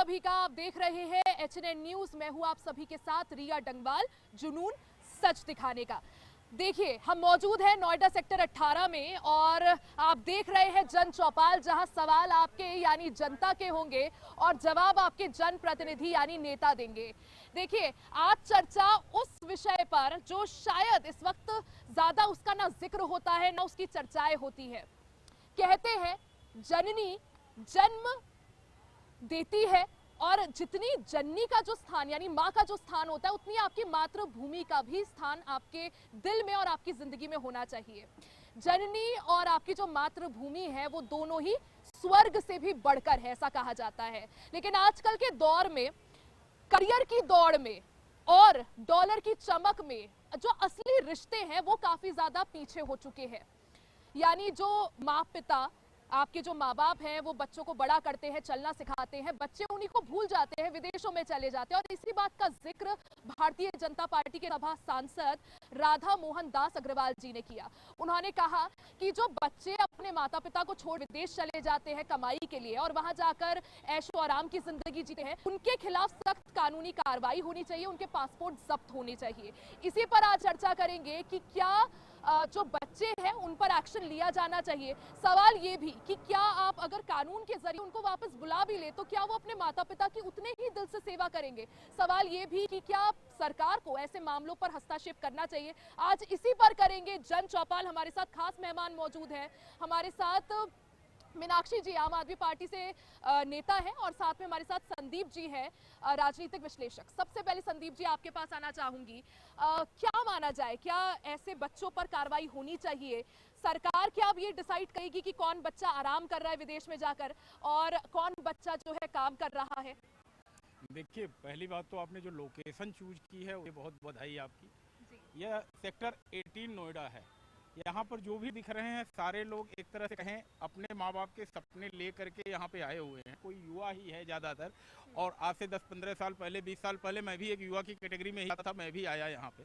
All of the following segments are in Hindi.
सभी का। आप देख रहे हैं HNN न्यूज। मैं हूं आप सभी के साथ रिया डंगवाल। जुनून सच दिखाने का। देखिए, हम मौजूद हैं नोएडा सेक्टर 18 में और आप देख रहे हैं जन चौपाल, जहां सवाल आपके यानी जनता के होंगे और जवाब आपके जनप्रतिनिधि यानी नेता देंगे। देखिए, आज चर्चा उस विषय पर जो शायद इस वक्त ज्यादा उसका ना जिक्र होता है ना उसकी चर्चाएं होती है। कहते हैं जननी जन्म देती है और जितनी जननी का जो स्थान यानी माँ का जो स्थान होता है, उतनी आपकी मातृभूमि का भी स्थान आपके दिल में और आपकी जिंदगी में होना चाहिए। जननी और आपकी जो मातृभूमि है वो दोनों ही स्वर्ग से भी बढ़कर है, ऐसा कहा जाता है। लेकिन आजकल के दौर में करियर की दौड़ में और डॉलर की चमक में जो असली रिश्ते हैं वो काफी ज्यादा पीछे हो चुके हैं। यानी जो माँ पिता, आपके जो माँ बाप हैं, वो बच्चों को बड़ा करते हैं, चलना सिखाते हैं, बच्चे उन्हीं को भूल जाते हैं, विदेशों में चले जाते हैं। और इसी बात का जिक्र भारतीय जनता पार्टी के सभा सांसद राधा मोहन दास अग्रवाल जी ने किया। उन्होंने कहा कि जो बच्चे अपने माता पिता को छोड़ विदेश चले जाते हैं कमाई के लिए और वहां जाकर ऐशो आराम की जिंदगी जीते हैं, उनके खिलाफ सख्त कानूनी कार्रवाई होनी चाहिए, उनके पासपोर्ट जब्त होने चाहिए। इसी पर आज चर्चा करेंगे कि क्या जो बच्चे हैं उन पर एक्शन लिया जाना चाहिए। सवाल ये भी कि क्या आप अगर कानून के जरिए उनको वापस बुला भी ले तो क्या वो अपने माता पिता की उतने ही दिल से सेवा करेंगे। सवाल ये भी कि क्या सरकार को ऐसे मामलों पर हस्तक्षेप करना चाहिए। आज इसी पर करेंगे जन चौपाल। हमारे साथ खास मेहमान मौजूद हैं। हमारे साथ मीनाक्षी जी आम आदमी पार्टी से नेता है और साथ में हमारे साथ संदीप जी हैं, राजनीतिक विश्लेषक। सबसे पहले संदीप जी आपके पास आना चाहूंगी। क्या माना जाए, क्या ऐसे बच्चों पर कार्रवाई होनी चाहिए? सरकार क्या अब ये डिसाइड करेगी कि कौन बच्चा आराम कर रहा है विदेश में जाकर और कौन बच्चा जो है काम कर रहा है? देखिए, पहली बात तो आपने जो लोकेशन चूज की है वो बहुत बधाई आपकी। यह सेक्टर 18 नोएडा है। यहाँ पर जो भी दिख रहे हैं सारे लोग एक तरह से कहें अपने माँ बाप के सपने ले करके यहाँ पे आए हुए हैं। कोई युवा ही है ज़्यादातर। और आज से 10-15 साल पहले, 20 साल पहले मैं भी एक युवा की कैटेगरी में ही था, मैं भी आया यहाँ पे।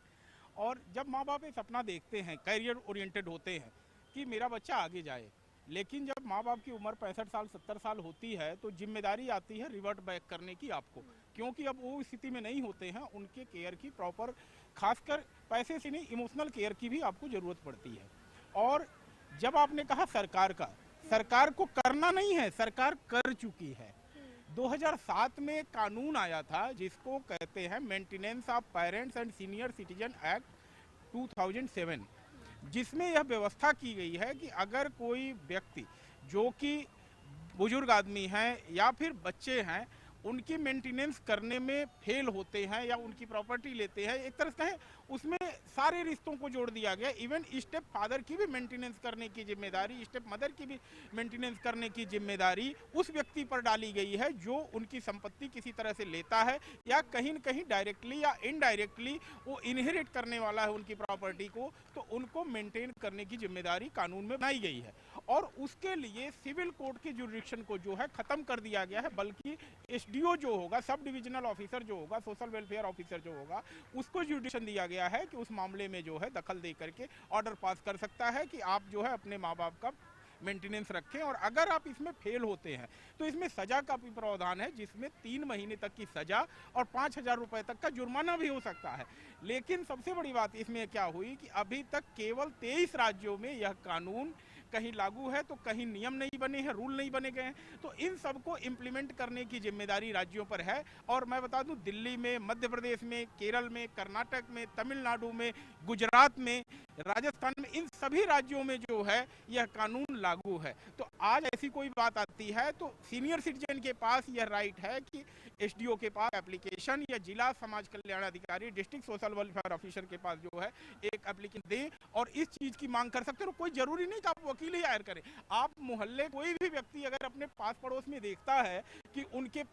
और जब माँ बाप एक सपना देखते हैं, करियर ओरिएंटेड होते हैं कि मेरा बच्चा आगे जाए, लेकिन जब माँ बाप की उम्र 65 साल 70 साल होती है तो जिम्मेदारी आती है रिवर्ट बैक करने की आपको, क्योंकि अब वो स्थिति में नहीं होते हैं। उनके केयर की प्रॉपर, खासकर पैसे से नहीं इमोशनल केयर की भी आपको ज़रूरत पड़ती है। और जब आपने कहा सरकार का, सरकार को करना नहीं है, सरकार कर चुकी है। 2007 में कानून आया था जिसको कहते हैं maintenance of parents and senior citizen act 2007, जिसमें यह व्यवस्था की गई है कि अगर कोई व्यक्ति जो कि बुजुर्ग आदमी हैं या फिर बच्चे हैं, उनकी मेंटेनेंस करने में फेल होते हैं या उनकी प्रॉपर्टी लेते हैं, एक तरह से कहें उसमें सारे रिश्तों को जोड़ दिया गया। इवन स्टेप फादर की भी मेंटेनेंस करने की जिम्मेदारी, स्टेप मदर की भी मेंटेनेंस करने की जिम्मेदारी उस व्यक्ति पर डाली गई है जो उनकी संपत्ति किसी तरह से लेता है या कहीं न कहीं डायरेक्टली या इनडायरेक्टली वो इनहेरिट करने वाला है उनकी प्रॉपर्टी को, तो उनको मेंटेन करने की जिम्मेदारी कानून में बनाई गई है। और उसके लिए सिविल कोर्ट की जुरिडिक्शन को जो है खत्म कर दिया गया है, बल्कि एसडीओ जो होगा, सब डिविजनल ऑफिसर जो होगा, सोशल वेलफेयर ऑफिसर जो होगा, उसको जुरिडिक्शन दिया गया है कि उस मामले में जो है दखल दे करके ऑर्डर पास कर सकता है कि आप जो है अपने माँ बाप का मेंटेनेंस रखें। और अगर आप इसमें फेल होते हैं तो इसमें सजा का भी प्रावधान है, जिसमें 3 महीने तक की सजा और 5,000 रुपए तक का जुर्माना भी हो सकता है। लेकिन सबसे बड़ी बात इसमें क्या हुई कि अभी तक केवल 23 राज्यों में यह कानून कहीं लागू है तो कहीं नियम नहीं बने हैं, रूल नहीं बने गए हैं। तो इन सबको इम्प्लीमेंट करने की जिम्मेदारी राज्यों पर है। और मैं बता दूं, दिल्ली में, मध्य प्रदेश में, केरल में, कर्नाटक में, तमिलनाडु में, गुजरात में, राजस्थान में, इन सभी राज्यों में जो है यह कानून लागू है। तो आज ऐसी कोई बात आती है तो सीनियर सिटीजन के पास यह राइट है कि एसडीओ के पास एप्लीकेशन या जिला समाज कल्याण अधिकारी, डिस्ट्रिक्ट सोशल वेलफेयर ऑफिसर के पास जो है एक एप्लीकेशन दें और इस चीज की मांग कर सकते हैं। कोई जरूरी नहीं कि आप वकील ही हायर करें। आप मोहल्ले कोई भी व्यक्ति अगर अपने पास पड़ोस में देखता है कि उनके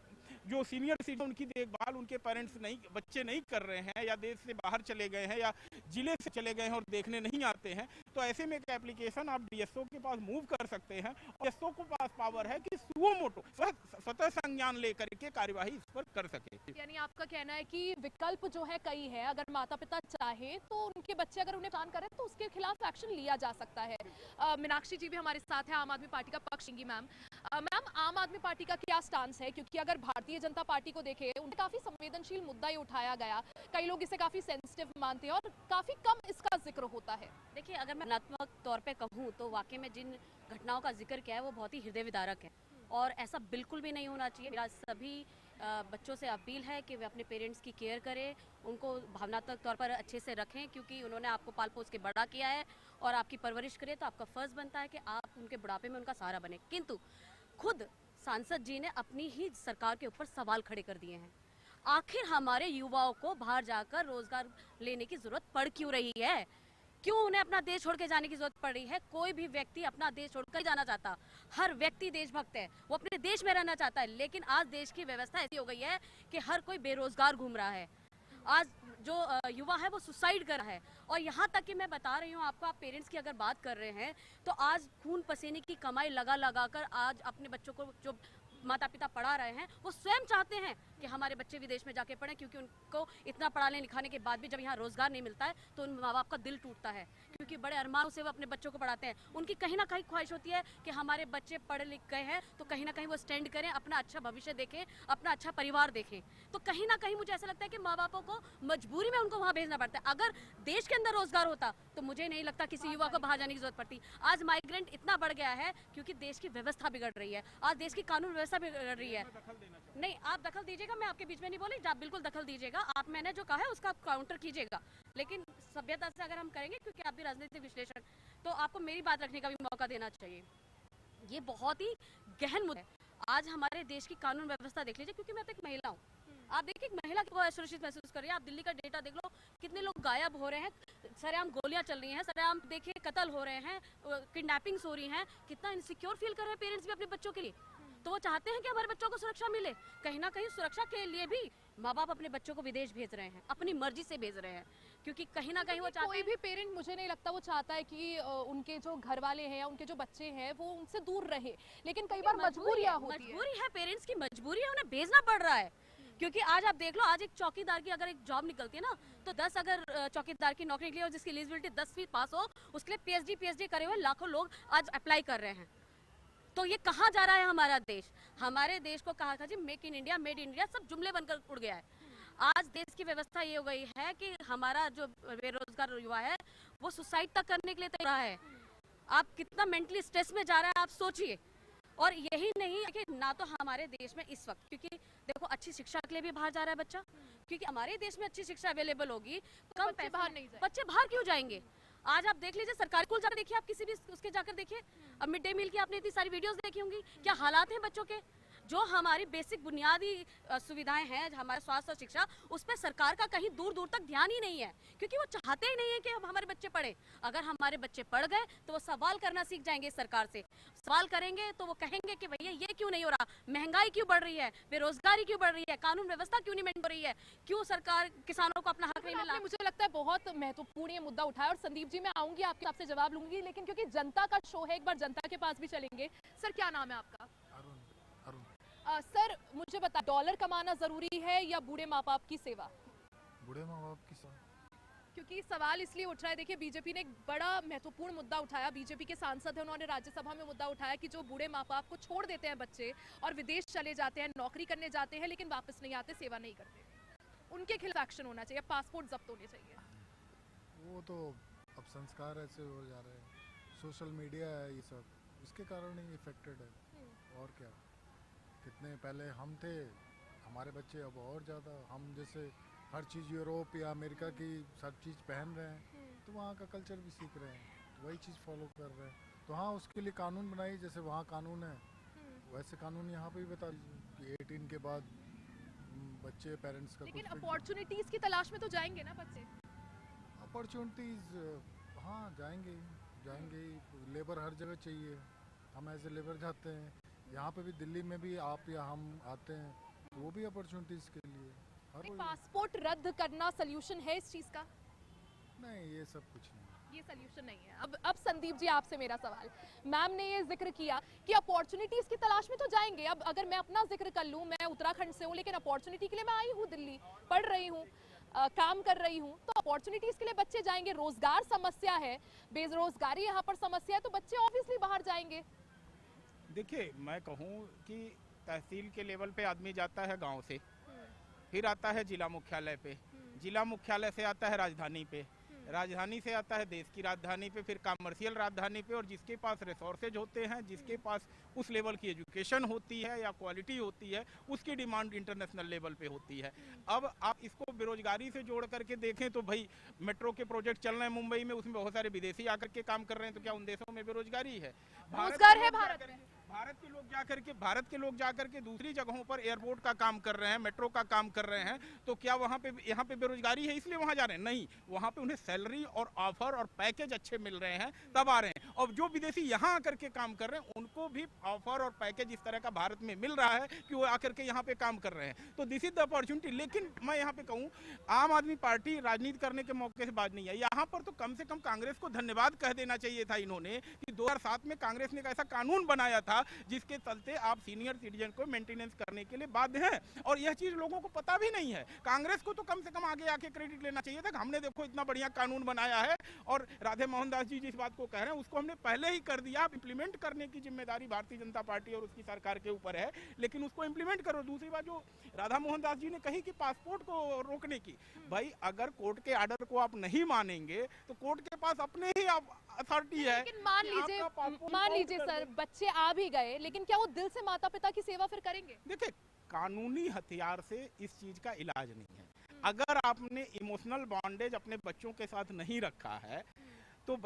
जो सीनियर सिटीजन उनकी देखभाल उनके पेरेंट्स नहीं, बच्चे नहीं कर रहे हैं या देश से बाहर चले गए हैं या जिले से चले गए हैं और देखने नहीं आते हैं, तो ऐसे में एक एप्लीकेशन आप डीएसओ के पास मूव कर सकते हैं। और डीएसओ के पास पावर है कि सुओ मोटो स्वतः संज्ञान लेकर के कार्यवाही इस पर कर सके। यानी आपका कहना है कि विकल्प जो है कई है, अगर माता पिता चाहे तो उनके बच्चे अगर उन्हें प्लान करें तो उसके खिलाफ एक्शन लिया जा सकता है। मीनाक्षी जी भी हमारे साथ है, आम आदमी पार्टी का पक्ष लेंगी। मैम, मैम, आम आदमी पार्टी का क्या स्टांस है, क्योंकि अगर भारतीय जनता पार्टी को देखें, उनसे काफी संवेदनशील मुद्दा ही उठाया गया, कई लोग इसे काफी सेंसिटिव मानते हैं और काफी कम इसका जिक्र होता है। देखिए, अगर मैं भावनात्मक तौर पे कहूँ तो वाकई में जिन घटनाओं का जिक्र किया है वो बहुत ही हृदय विदारक है और ऐसा बिल्कुल भी नहीं होना चाहिए। मेरा सभी बच्चों से अपील है कि वे अपने पेरेंट्स की केयर करें, उनको भावनात्मक तौर पर अच्छे से रखें, क्योंकि उन्होंने आपको पाल पोस के बड़ा किया है और आपकी परवरिश करें, तो आपका फर्ज बनता है कि आप उनके बुढ़ापे में उनका सहारा बने। किंतु खुद सांसद जी ने अपनी ही सरकार के ऊपर सवाल खड़े कर दिए हैं। आखिर हमारे युवाओं को बाहर जाकर रोजगार लेने की जरूरत पड़ क्यों रही है? क्यों उन्हें अपना देश छोड़ के जाने की जरूरत पड़ रही है? कोई भी व्यक्ति अपना देश छोड़कर जाना चाहता, हर व्यक्ति देशभक्त है, वो अपने देश में रहना चाहता है। लेकिन आज देश की व्यवस्था ऐसी हो गई है कि हर कोई बेरोजगार घूम रहा है। आज जो युवा है वो सुसाइड कर रहा है और यहाँ तक कि मैं बता रही हूँ आपको, आप पेरेंट्स की अगर बात कर रहे हैं तो आज खून पसीने की कमाई लगा कर आज अपने बच्चों को जो माता पिता पढ़ा रहे हैं, वो स्वयं चाहते हैं कि हमारे बच्चे विदेश में जाके पढ़ें, क्योंकि उनको इतना पढ़ाने लिखाने के बाद भी जब यहाँ रोजगार नहीं मिलता है तो उन माँ बाप का दिल टूटता है, क्योंकि बड़े अरमानों से वो अपने बच्चों को पढ़ाते हैं। उनकी कहीं ना कहीं ख्वाहिश होती है कि हमारे बच्चे पढ़ लिख गए हैं तो कहीं ना कहीं वो स्टैंड करें, अपना अच्छा भविष्य देखें, अपना अच्छा परिवार देखें। तो कहीं ना कहीं मुझे ऐसा लगता है कि माँ बापों को मजबूरी में उनको वहाँ भेजना पड़ता है। अगर देश के अंदर रोजगार होता तो मुझे नहीं लगता किसी युवा को बाहर जाने की जरूरत पड़ती। आज माइग्रेंट इतना बढ़ गया है क्योंकि देश की व्यवस्था बिगड़ रही है, आज देश की कानून व्यवस्था बिगड़ रही है। नहीं, आप दखल दीजिएगा, मैं आपके बीच में नहीं बोली, आप बिल्कुल दखल दीजिएगा। आप मैंने जो कहा है उसका आप काउंटर कीजिएगा, लेकिन सभ्यता से अगर हम करेंगे, क्योंकि आप भी राजनीतिक विश्लेषण, तो आपको मेरी बात रखने का भी मौका देना चाहिए। ये बहुत ही गहन मुद्दा है। आज हमारे देश की कानून व्यवस्था देख लीजिए, क्योंकि मैं तो एक महिला हूँ। आप देखिए, एक महिला को असुरक्षित महसूस कर रही है। आप दिल्ली का डेटा देख लो, कितने लोग गायब हो रहे हैं, सरेआम गोलियां चल रही हैं, सरेआम देखिए कत्ल हो रहे हैं, किडनैपिंग्स हो रही हैं, कितना इनसिक्योर फील कर रहे हैं पेरेंट्स भी अपने बच्चों के लिए। तो वो चाहते हैं कि हमारे बच्चों को सुरक्षा मिले। कहीं ना कहीं सुरक्षा के लिए भी माँ बाप अपने बच्चों को विदेश भेज रहे हैं, अपनी मर्जी से भेज रहे हैं, क्योंकि कहीं ना कहीं वो चाहते कोई भी पेरेंट, मुझे नहीं लगता वो चाहता है कि उनके जो घर वाले हैं या उनके जो बच्चे हैं वो उनसे दूर रहे, लेकिन कई बार मजबूरियां होती है। मजबूरी है, पेरेंट्स की मजबूरी है, उन्हें भेजना पड़ रहा है। क्योंकि आज आप देख लो, आज एक चौकीदार की अगर एक जॉब निकलती है ना, तो 10 अगर चौकीदार की नौकरी निकली और जिसकी एलिजिबिलिटी 10वीं पास हो, उसके लिए पीएचडी करे हुए लाखों लोग आज अप्लाई कर रहे हैं। तो ये कहाँ जा रहा है हमारा देश? हमारे देश को कहा था जी make in India, made in India, सब जुमले बनकर उड़ गया है। आज देश की व्यवस्था ये हो गई है कि हमारा जो बेरोजगार युवा है वो सुसाइड तक करने के लिए तैयार है। आप कितना मेंटली स्ट्रेस में जा रहा है आप सोचिए। और यही नहीं कि ना तो हमारे देश में इस वक्त, क्योंकि देखो अच्छी शिक्षा के लिए भी बाहर जा रहा है बच्चा, क्योंकि हमारे देश में अच्छी शिक्षा अवेलेबल होगी, कम पैसे बाहर नहीं जाए। बच्चे बाहर क्यों जाएंगे? आज आप देख लीजिए, सरकारी स्कूल जाकर देखिए, आप किसी भी उसके जाकर देखिए, अब मिड डे मील की आपने इतनी सारी वीडियोस देखी होंगी, क्या हालात हैं बच्चों के। जो हमारी बेसिक बुनियादी सुविधाएं हैं, हमारा स्वास्थ्य और शिक्षा, उस पर सरकार का कहीं दूर दूर तक ध्यान ही नहीं है, क्योंकि वो चाहते ही नहीं है कि हमारे बच्चे पढ़े। अगर हमारे बच्चे पढ़ गए तो वो सवाल करना सीख जाएंगे सरकार से। सवाल करेंगे तो वो कहेंगे कि भैया ये क्यों नहीं हो रहा, महंगाई क्यों बढ़ रही है, बेरोजगारी क्यों बढ़ रही है, कानून व्यवस्था क्यों नहीं मेंटेन हो रही है, क्यों सरकार किसानों को अपना हक नहीं मिला। मुझे लगता है बहुत महत्वपूर्ण ये मुद्दा उठाया, और संदीप जी मैं आऊंगी आपके आपसे जवाब लूंगी, लेकिन क्योंकि जनता का शो है, एक बार जनता के पास भी चलेंगे। सर, क्या नाम है आपका? सर, मुझे बता, डॉलर कमाना जरूरी है या बूढ़े माँ बाप की सेवा? बूढ़े माँ बाप की सेवा। क्योंकि सवाल इसलिए उठ रहा है, देखिए बीजेपी ने एक बड़ा महत्वपूर्ण मुद्दा उठाया, बीजेपी के सांसद हैं, उन्होंने राज्यसभा में मुद्दा उठाया कि जो बूढ़े माँ बाप को छोड़ देते हैं बच्चे और विदेश चले जाते हैं, नौकरी करने जाते हैं, लेकिन वापस नहीं आते, सेवा नहीं करते, उनके खिलाफ एक्शन होना चाहिए, पासपोर्ट जब्त होने चाहिए। वो तो अब संस्कार ऐसे हो जा रहे हैं, सोशल मीडिया है ये सब, इसके कारण ही इफेक्टेड है। और क्या, कितने पहले हम थे, हमारे बच्चे अब और ज़्यादा, हम जैसे हर चीज़ यूरोप या अमेरिका की सब चीज़ पहन रहे हैं, तो वहाँ का कल्चर भी सीख रहे हैं, तो वही चीज़ फॉलो कर रहे हैं। तो हाँ, उसके लिए कानून बनाई, जैसे वहाँ कानून है वैसे कानून यहाँ पे भी बता दीजिए कि 18 के बाद बच्चे पेरेंट्स का। लेकिन अपॉर्चुनिटीज की तलाश में तो जाएंगे ना बच्चे? अपॉर्चुनिटीज़, हाँ जाएंगे जाएंगे, लेबर हर जगह चाहिए, हम एज ए लेबर जाते हैं, यहाँ पे भी दिल्ली में भी आप या हम आते हैं, तो वो भी अपॉर्चुनिटीज़ के लिए। पासपोर्ट रद्द करना सल्यूशन है इस चीज का? नहीं, ये सब कुछ नहीं, ये सल्यूशन नहीं है। अब संदीप जी, आपसे मेरा सवाल, मैम ने ये जिक्र किया कि अपॉर्चुनिटीज की तलाश में तो जाएंगे। अब अगर मैं अपना जिक्र कर लूं, मैं उत्तराखंड से हूं, लेकिन अपॉर्चुनिटी के लिए मैं आई हूं दिल्ली, पढ़ रही हूं, काम कर रही हूं, तो अपॉर्चुनिटीज के लिए बच्चे जाएंगे। रोजगार समस्या है, बेरोजगारी यहाँ पर समस्या है, तो बच्चे ऑब्वियसली बाहर जाएंगे। देखिए, मैं कहूँ कि तहसील के लेवल पे आदमी जाता है गांव से, फिर आता है जिला मुख्यालय पे, जिला मुख्यालय से आता है राजधानी पे, राजधानी से आता है देश की राजधानी पे, फिर कमर्शियल राजधानी पे, और जिसके पास रिसोर्सेज होते हैं, जिसके पास उस लेवल की एजुकेशन होती है या क्वालिटी होती है, उसकी डिमांड इंटरनेशनल लेवल पे होती है। अब आप इसको बेरोजगारी से जोड़ करके देखें तो भाई मेट्रो के प्रोजेक्ट चल रहे हैं मुंबई में, उसमें बहुत सारे विदेशी आकर के काम कर रहे हैं, तो क्या उन देशों में बेरोजगारी है? रोजगार है भारत में। भारत के लोग जाकर के दूसरी जगहों पर एयरपोर्ट का काम कर रहे हैं, मेट्रो का काम कर रहे हैं, तो क्या वहाँ पे बेरोजगारी है इसलिए वहाँ जा रहे हैं? नहीं, वहाँ पे उन्हें सैलरी और ऑफर और पैकेज अच्छे मिल रहे हैं तब आ रहे हैं। और जो विदेशी यहाँ आकर के काम कर रहे हैं उनको भी ऑफर और पैकेज इस तरह का भारत में मिल रहा है कि वो आकर के यहाँ पे काम कर रहे हैं। तो दिस इज द अपॉर्चुनिटी। लेकिन मैं यहाँ पे कहूँ, आम आदमी पार्टी राजनीति करने के मौके से बात नहीं है। यहाँ पर तो कम से कम कांग्रेस को धन्यवाद कह देना चाहिए था इन्होंने कि 2007 में कांग्रेस ने एक ऐसा कानून बनाया था जिसके चलते आप सीनियर सिटीजन को मेंटेनेंस करने के लिए बाध्य हैं, और यह चीज लोगों को पता भी नहीं है। कांग्रेस को तो कम से कम आगे आके क्रेडिट लेना चाहिए था कि हमने देखो इतना बढ़िया कानून बनाया है, और राधे मोहन दास जी जिस बात को कह रहे हैं उसको हमने पहले ही कर दिया। आप इंप्लीमेंट करने की जिम्मेदारी भारतीय जनता पार्टी और उसकी सरकार के ऊपर है, लेकिन उसको इंप्लीमेंट करो। दूसरी बात जो राधा मोहन दास जी ने कही कि पासपोर्ट को रोकने की, भाई अगर कोर्ट के आर्डर को आप नहीं मानेंगे तो कोर्ट के पास अपने ही अथॉरिटी है। लेकिन मान लीजिए सर, बच्चे आ भी गए, लेकिन क्या वो दिल से माता पिता की सेवा फिर करेंगे? देखिए, कानूनी हथियार से इस चीज का इलाज नहीं है। अगर आपने इमोशनल बॉन्डेज अपने बच्चों के साथ नहीं रखा है तो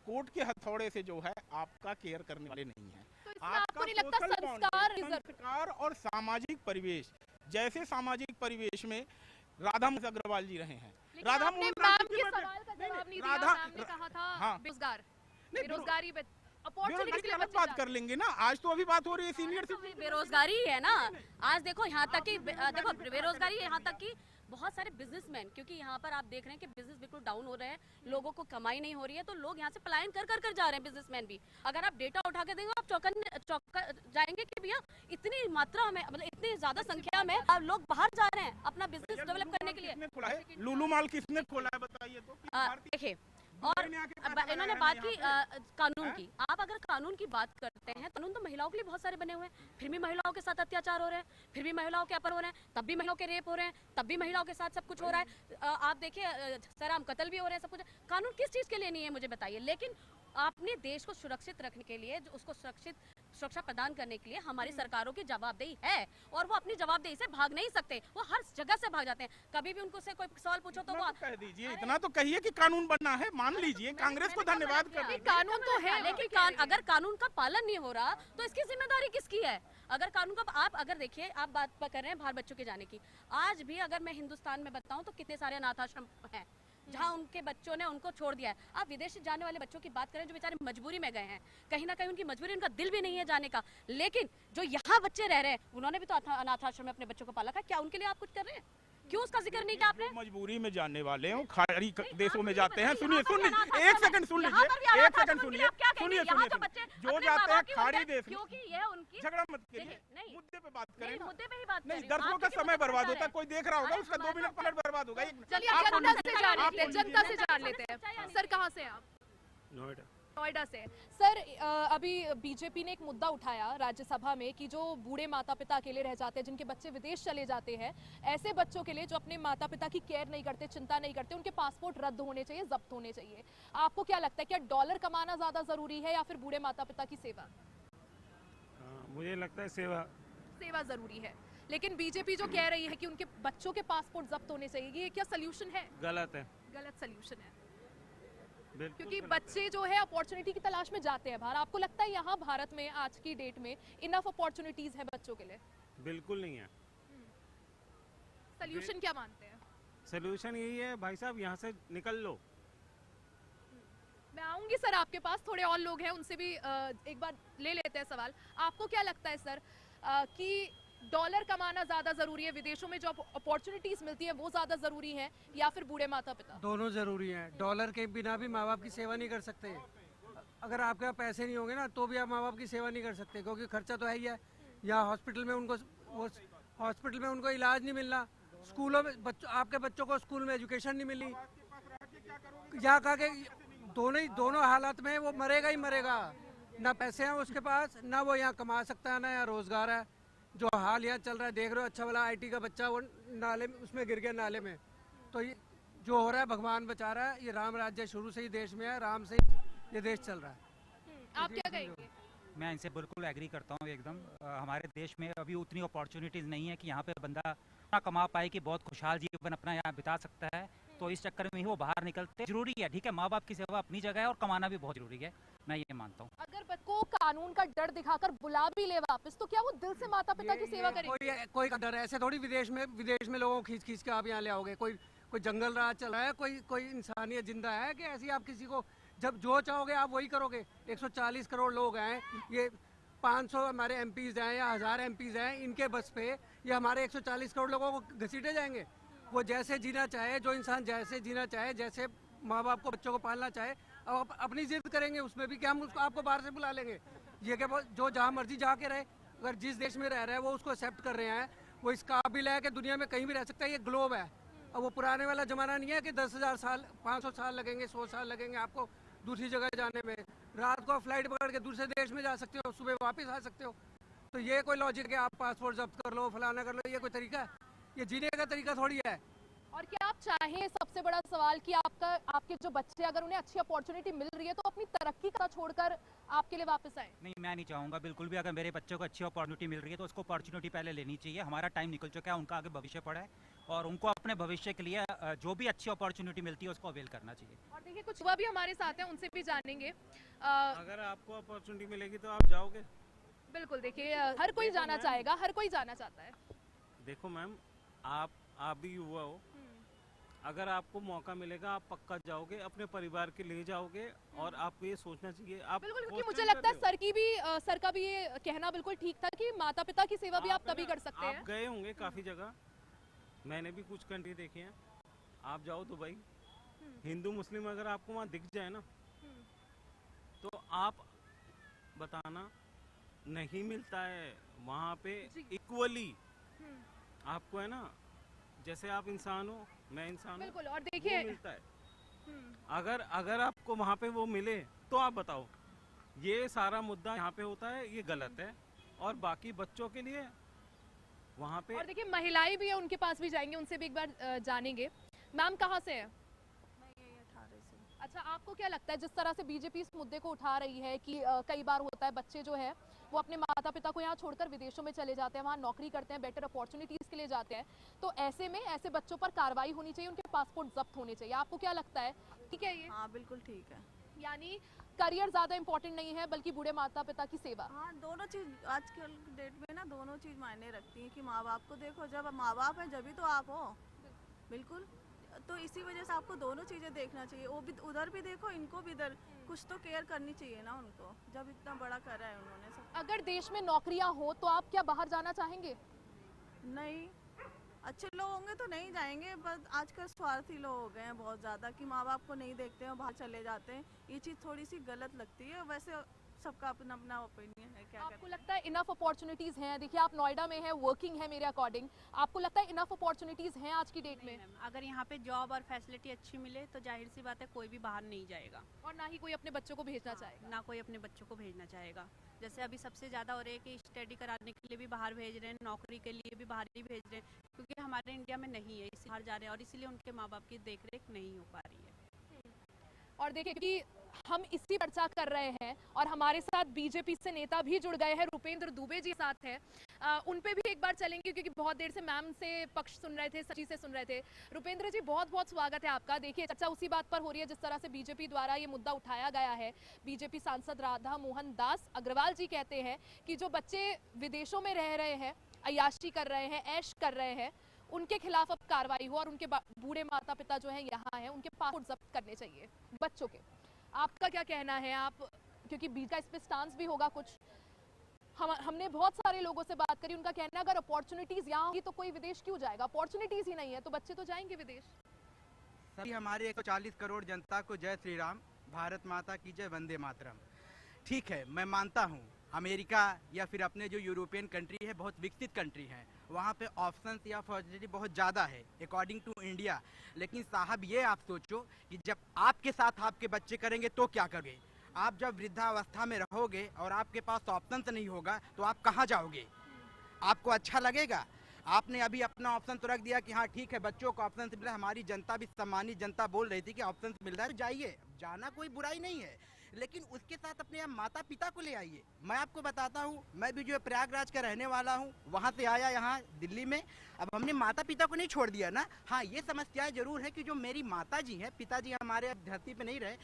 कोर्ट के हथौड़े से जो है आपका केयर करने वाले नहीं है। तो आपको नहीं लगता संस्कार और सामाजिक परिवेश, जैसे सामाजिक परिवेश में राधा मोहन अग्रवाल जी रहे हैं, राधा मोहन बेरोजगारी बात कर लेंगे ना। आज तो अभी बात हो रही है सीनियर बेरोजगारी है ना। आज देखो यहाँ तक कि देखो बेरोजगारी यहाँ तक कि बहुत सारे बिजनेसमैन, क्योंकि यहाँ पर आप देख रहे हैं कि बिजनेस बिल्कुल डाउन हो रहे हैं, लोगों को कमाई नहीं हो रही है, तो लोग यहाँ से पलायन कर कर कर जा रहे हैं। बिजनेसमैन भी अगर आप डेटा उठा के देंगे आप चौंक जाएंगे कि भैया इतनी मात्रा में, मतलब इतनी ज्यादा संख्या में लोग बाहर जा रहे हैं अपना बिजनेस डेवलप करने के लिए। लुलु मॉल किसने खोला है बताइए तो। देखिए, और इन्होंने बात की कानून की। आप अगर कानून की बात करते हैं, कानून तो महिलाओं के लिए बहुत सारे बने हुए हैं, फिर भी महिलाओं के साथ अत्याचार हो रहे हैं, फिर भी महिलाओं के अपहरण हो रहे हैं, तब भी महिलाओं के रेप हो रहे हैं, तब भी महिलाओं के साथ सब कुछ हो रहा है। आप देखिए सराम कत्ल भी हो रहे हैं, सब कुछ। कानून किस चीज के लिए नहीं है मुझे बताइए। लेकिन अपने देश को सुरक्षित रखने के लिए, जो उसको सुरक्षा प्रदान करने के लिए हमारी सरकारों की जवाबदेही है, और वो अपनी जवाबदेही से भाग नहीं सकते। वो हर जगह से भाग जाते हैं। कभी भी उनको से कोई सवाल पूछो तो वो कह दीजिए, इतना तो कहिए कि कानून बनना है, मान लीजिए। कांग्रेस को धन्यवाद कर दीजिए। कानून तो है, लेकिन अगर कानून का पालन नहीं हो रहा तो इसकी जिम्मेदारी किसकी है? अगर कानून का, आप अगर देखिए, आप बात कर रहे हैं बाहर बच्चों के जाने की। आज भी अगर मैं हिंदुस्तान में बताऊं तो कितने सारे अनाथ आश्रम हैं जहां उनके बच्चों ने उनको छोड़ दिया है। आप विदेश से जाने वाले बच्चों की बात करें जो बेचारे मजबूरी में गए हैं, कहीं ना कहीं उनकी मजबूरी, उनका दिल भी नहीं है जाने का। लेकिन जो यहाँ बच्चे रह रहे हैं उन्होंने भी तो अनाथ आश्रम में अपने बच्चों को पाला था। क्या उनके लिए आप कुछ कर रहे हैं? क्यों उसका जिक्र नहीं किया आपने? मजबूरी में जाने वाले हैं, खाड़ी देशों में जाते हैं। सुनिए एक सेकंड सुन लीजिए, एक सेकंड सुनिए, जो जाते हैं खाड़ी देश, क्योंकि यह उनकी, झगड़ा मत कीजिए, मुद्दे पे बात करें। मुद्दे पे ही बात नहीं, दर्शकों का समय बर्बाद होता है। कोई देख रहा होगा, उसका 2 मिनट पलट बर्बाद होगा। चलिए जनता से जान लेते हैं। सर कहाँ से आप? नोएडा से। सर अभी बीजेपी ने एक मुद्दा उठाया राज्यसभा में कि जो बूढ़े माता पिता अकेले रह जाते हैं, जिनके बच्चे विदेश चले जाते हैं, ऐसे बच्चों के लिए जो अपने माता पिता की केयर नहीं करते, चिंता नहीं करते, उनके पासपोर्ट रद्द होने चाहिए, जब्त होने चाहिए। आपको क्या लगता है, क्या डॉलर कमाना ज्यादा जरूरी है या फिर बूढ़े माता पिता की सेवा? मुझे लगता है सेवा जरूरी है, लेकिन बीजेपी जो कह रही है कि उनके बच्चों के पासपोर्ट जब्त होने चाहिए, ये क्या सोल्यूशन है? गलत सोल्यूशन है, क्योंकि बच्चे जो है अपॉर्चुनिटी की तलाश में जाते हैं बाहर। आपको लगता है यहाँ भारत में आज की डेट में इनफ अपॉर्चुनिटीज है बच्चों के लिए? बिल्कुल नहीं है। सोल्यूशन क्या मानते हैं? सोल्यूशन यही है भाई साहब, यहाँ से निकल लो। मैं आऊंगी सर आपके पास, थोड़े और लोग हैं उनसे भी एक बार ले लेते हैं सवाल। आपको क्या लगता है सर कि डॉलर कमाना ज्यादा जरूरी है, विदेशों में जो अपॉर्चुनिटीज मिलती है वो ज्यादा जरूरी है, या फिर बूढ़े माता पिता? दोनों जरूरी हैं। डॉलर के बिना भी माँ बाप की सेवा नहीं कर सकते। अगर आपके पास पैसे नहीं होंगे ना तो भी आप माँ बाप की सेवा नहीं कर सकते, क्योंकि खर्चा तो है ही है। या हॉस्पिटल में उनको इलाज नहीं मिलना, स्कूलों में आपके बच्चों को स्कूल में एजुकेशन नहीं मिली, या कहा कि दोनों हालात में वो मरेगा ही मरेगा। ना पैसे हैं उसके पास, ना वो यहाँ कमा सकता है, ना यहाँ रोजगार है। जो हाल यहाँ चल रहा है देख रहे हो, अच्छा वाला IT का बच्चा वो नाले में उसमें गिर गया नाले में। तो ये जो हो रहा है भगवान बचा रहा है। ये राम राज्य शुरू से ही देश में है, राम से ही ये देश चल रहा है। आप क्या कहेंगे? मैं इनसे बिल्कुल एग्री करता हूँ एकदम। हमारे देश में अभी उतनी अपॉर्चुनिटीज़ नहीं है कि यहाँ पे बंदा इतना कमा पाए कि बहुत खुशहाल जीवन अपना यहाँ बिता सकता है। तो इस चक्कर में ही वो बाहर निकलते हैं। जरूरी है, ठीक है, माँ बाप की सेवा अपनी जगह है और कमाना भी बहुत जरूरी है, मैं ये मानता हूँ। अगर बच्चे को कानून का डर दिखाकर बुला भी ले वापस, तो क्या वो दिल से माता पिता की सेवा करेंगे? कोई डर है ऐसे थोड़ी। विदेश में लोगों को खींच के आप यहाँ ले आओगे। कोई जंगल राज चल रहा है, कोई इंसानियत जिंदा है कि ऐसी आप किसी को जब जो चाहोगे आप वही करोगे? 140 करोड़ लोग हैं, ये 500 हमारे MPs हैं या 1000 MPs हैं, इनके बस पे ये हमारे 140 करोड़ लोगों को घसीटे जाएंगे? वो जैसे जीना चाहे, जो इंसान जैसे जीना चाहे, जैसे माँ बाप को बच्चों को पालना चाहे, अब अपनी जिद करेंगे उसमें भी क्या हम उसको आपको बाहर से बुला लेंगे? ये क्या जो जहाँ मर्जी जाके रहे, अगर जिस देश में रह रहा है वो उसको एक्सेप्ट कर रहे हैं, वो इस काबिल है कि दुनिया में कहीं भी रह सकता है। ये ग्लोब है। अब वो पुराने वाला जमाना नहीं है कि 10,000 साल 500 साल लगेंगे, 100 साल लगेंगे आपको दूसरी जगह जाने में। रात को फ्लाइट पकड़ के दूसरे देश में जा सकते हो, सुबह वापस आ सकते हो। तो ये कोई लॉजिक है आप पासपोर्ट जब्त कर लो, फलाना कर लो? ये कोई तरीका है? ये जीने का तरीका थोड़ी है। और क्या आप चाहें, सबसे बड़ा सवाल, कि आपके जो बच्चे अगर उन्हें अच्छी अपॉर्चुनिटी मिल रही है तो अपनी तरक्की का छोड़कर आपके लिए वापस आए? नहीं, मैं नहीं चाहूँगा बिल्कुल भी। अगर मेरे बच्चों को अच्छी अपॉर्चुनिटी मिल रही है तो उसको अपॉर्चुनिटी पहले लेनी चाहिए। हमारा टाइम निकल चुका है, उनका आगे भविष्य पड़ा है और उनको अपने भविष्य के लिए जो भी अच्छी अपॉर्चुनिटी मिलती है उसको अवेल करना चाहिए। और देखिए कुछ युवा भी हमारे साथ हैं, उनसे भी जानेंगे। अगर आपको अपॉर्चुनिटी मिलेगी तो आप जाओगे? बिल्कुल, देखिए हर कोई जाना चाहेगा, हर कोई जाना चाहता है। देखो मैम, आप भी युवा हो, अगर आपको मौका मिलेगा आप पक्का जाओगे, अपने परिवार के ले जाओगे। और आपको ये सोचना चाहिए आप बिल्कुल, क्योंकि मुझे लगता है सर का भी ये कहना बिल्कुल ठीक था कि माता पिता की सेवा भी आप तभी कर सकते हैं। आप गए होंगे काफी जगह, मैंने भी कुछ कंट्री देखे हैं। आप जाओ दुबई, हिंदू मुस्लिम अगर आपको वहाँ दिख जाए ना, तो आप बताना, नहीं मिलता है वहाँ पे इक्वली आपको, है ना, जैसे आप इंसान हो, मैं इंसान हूँ, बिल्कुल। और देखिए मिलता है। अगर आपको वहाँ पे वो मिले तो आप बताओ, ये सारा मुद्दा यहाँ पे होता है, ये गलत है। और बाकी बच्चों के लिए वहाँ पे, और देखिए महिलाएं भी है, उनके पास भी जाएंगे, उनसे भी एक बार जानेंगे। मैम कहाँ से है? अच्छा, आपको क्या लगता है जिस तरह से बीजेपी इस मुद्दे को उठा रही है कि कई बार होता है बच्चे जो है वो अपने माता पिता को यहाँ छोड़कर विदेशों में चले जाते हैं, वहाँ नौकरी करते हैं, बेटर अपॉर्चुनिटीज के लिए जाते हैं, तो ऐसे में ऐसे बच्चों पर कार्रवाई होनी चाहिए, उनके पासपोर्ट जब्त होने चाहिए? आपको क्या लगता है, ठीक है ये? हाँ बिल्कुल ठीक है। यानी करियर ज्यादा इम्पोर्टेंट नहीं है बल्कि बूढ़े माता पिता की सेवा। हाँ, दोनों चीज आजकल डेट में ना दोनों चीज मायने रखती हैं कि माँ बाप को देखो, जब माँ बाप है जब ही तो आप हो। बिल्कुल, तो इसी वजह से आपको दोनों चीजें देखना चाहिए, वो भी उधर भी देखो, इनको भी इधर कुछ तो केयर करनी चाहिए ना उनको, जब इतना बड़ा करा है उन्होंने सब। अगर देश में नौकरियां हो तो आप क्या बाहर जाना चाहेंगे? नहीं, अच्छे लोग होंगे तो नहीं जाएंगे, बस आजकल स्वार्थी लोग हो गए हैं बहुत ज़्यादा कि माँ बाप को नहीं देखते हैं, बाहर चले जाते हैं। ये चीज़ थोड़ी सी गलत लगती है। वैसे सबका अपना अपना ओपिनियन है, क्या आपको लगता है इनफ अपॉर्चुनिटीज हैं? देखिए आप नोएडा में हैं, वर्किंग है मेरे अकॉर्डिंग, आपको लगता है इनफ अपॉर्चुनिटीज हैं आज की डेट में? अगर यहाँ पे जॉब और फैसिलिटी अच्छी मिले तो जाहिर सी बात है कोई भी बाहर नहीं जाएगा, और ना ही कोई अपने बच्चों को भेजना चाहेगा। ना कोई अपने बच्चों को भेजना चाहेगा। जैसे अभी सबसे ज़्यादा हो रहा है कि स्टडी कराने के लिए भी बाहर भेज रहे हैं, नौकरी के लिए भी बाहर ही भेज रहे हैं, क्योंकि हमारे इंडिया में नहीं है, इसी बाहर जा रहे हैं और इसीलिए उनके माँ बाप की देख रेख नहीं हो पा रही है। और देखिए कि हम इसी चर्चा कर रहे हैं और हमारे साथ बीजेपी से नेता भी जुड़ गए हैं, रुपेंद्र दुबे जी साथ हैं, उन पे भी एक बार चलेंगे क्योंकि बहुत देर से मैम से पक्ष सुन रहे थे, सची से सुन रहे थे। रुपेंद्र जी बहुत बहुत स्वागत है आपका। देखिए चर्चा उसी बात पर हो रही है जिस तरह से बीजेपी द्वारा ये मुद्दा उठाया गया है। बीजेपी सांसद राधा मोहन दास अग्रवाल जी कहते हैं कि जो बच्चे विदेशों में रह रहे हैं, अय्याशी कर रहे हैं, ऐश कर रहे हैं, उनके खिलाफ अब कार्रवाई हो और उनके बूढ़े माता पिता जो हैं यहाँ हैं, उनके पासपोर्ट जब्त करने चाहिए बच्चों के। आपका क्या कहना है? आप, क्योंकि बीच का इस पे स्टांस भी होगा कुछ, हमने बहुत सारे लोगों से बात करी, उनका कहना है अगर अपॉर्चुनिटीज यहाँ होगी तो कोई विदेश क्यों जाएगा? अपॉर्चुनिटीज ही नहीं है तो बच्चे तो जाएंगे विदेश। सभी हमारे 140 करोड़ जनता को जय श्री राम, भारत माता की जय, वंदे मातरम। ठीक है, मैं मानता हूँ अमेरिका या फिर अपने जो यूरोपियन कंट्री है बहुत विकसित कंट्री है, वहाँ पे ऑप्शंस या फैसिलिटी बहुत ज़्यादा है अकॉर्डिंग टू इंडिया। लेकिन साहब ये आप सोचो कि जब आपके साथ आपके बच्चे करेंगे तो क्या करोगे? आप जब वृद्धावस्था में रहोगे और आपके पास ऑप्शन नहीं होगा तो आप कहाँ जाओगे? आपको अच्छा लगेगा? आपने अभी अपना ऑप्शन तो रख दिया कि हाँ ठीक है बच्चों को ऑप्शन मिल रहा है, हमारी जनता भी सम्मानित जनता बोल रही थी कि ऑप्शन मिल रहा है तो जाइए, जाना कोई बुराई नहीं है, लेकिन उसके साथ अपने यहाँ माता पिता को ले आइए। मैं आपको बताता हूँ, मैं भी जो प्रयागराज का रहने वाला हूँ, वहाँ से आया यहाँ दिल्ली में। अब हमने माता पिता को नहीं छोड़ दिया ना। हाँ, ये समस्या जरूर है कि जो मेरी माता जी हैं, पिताजी हमारे अब धरती पे नहीं रहे,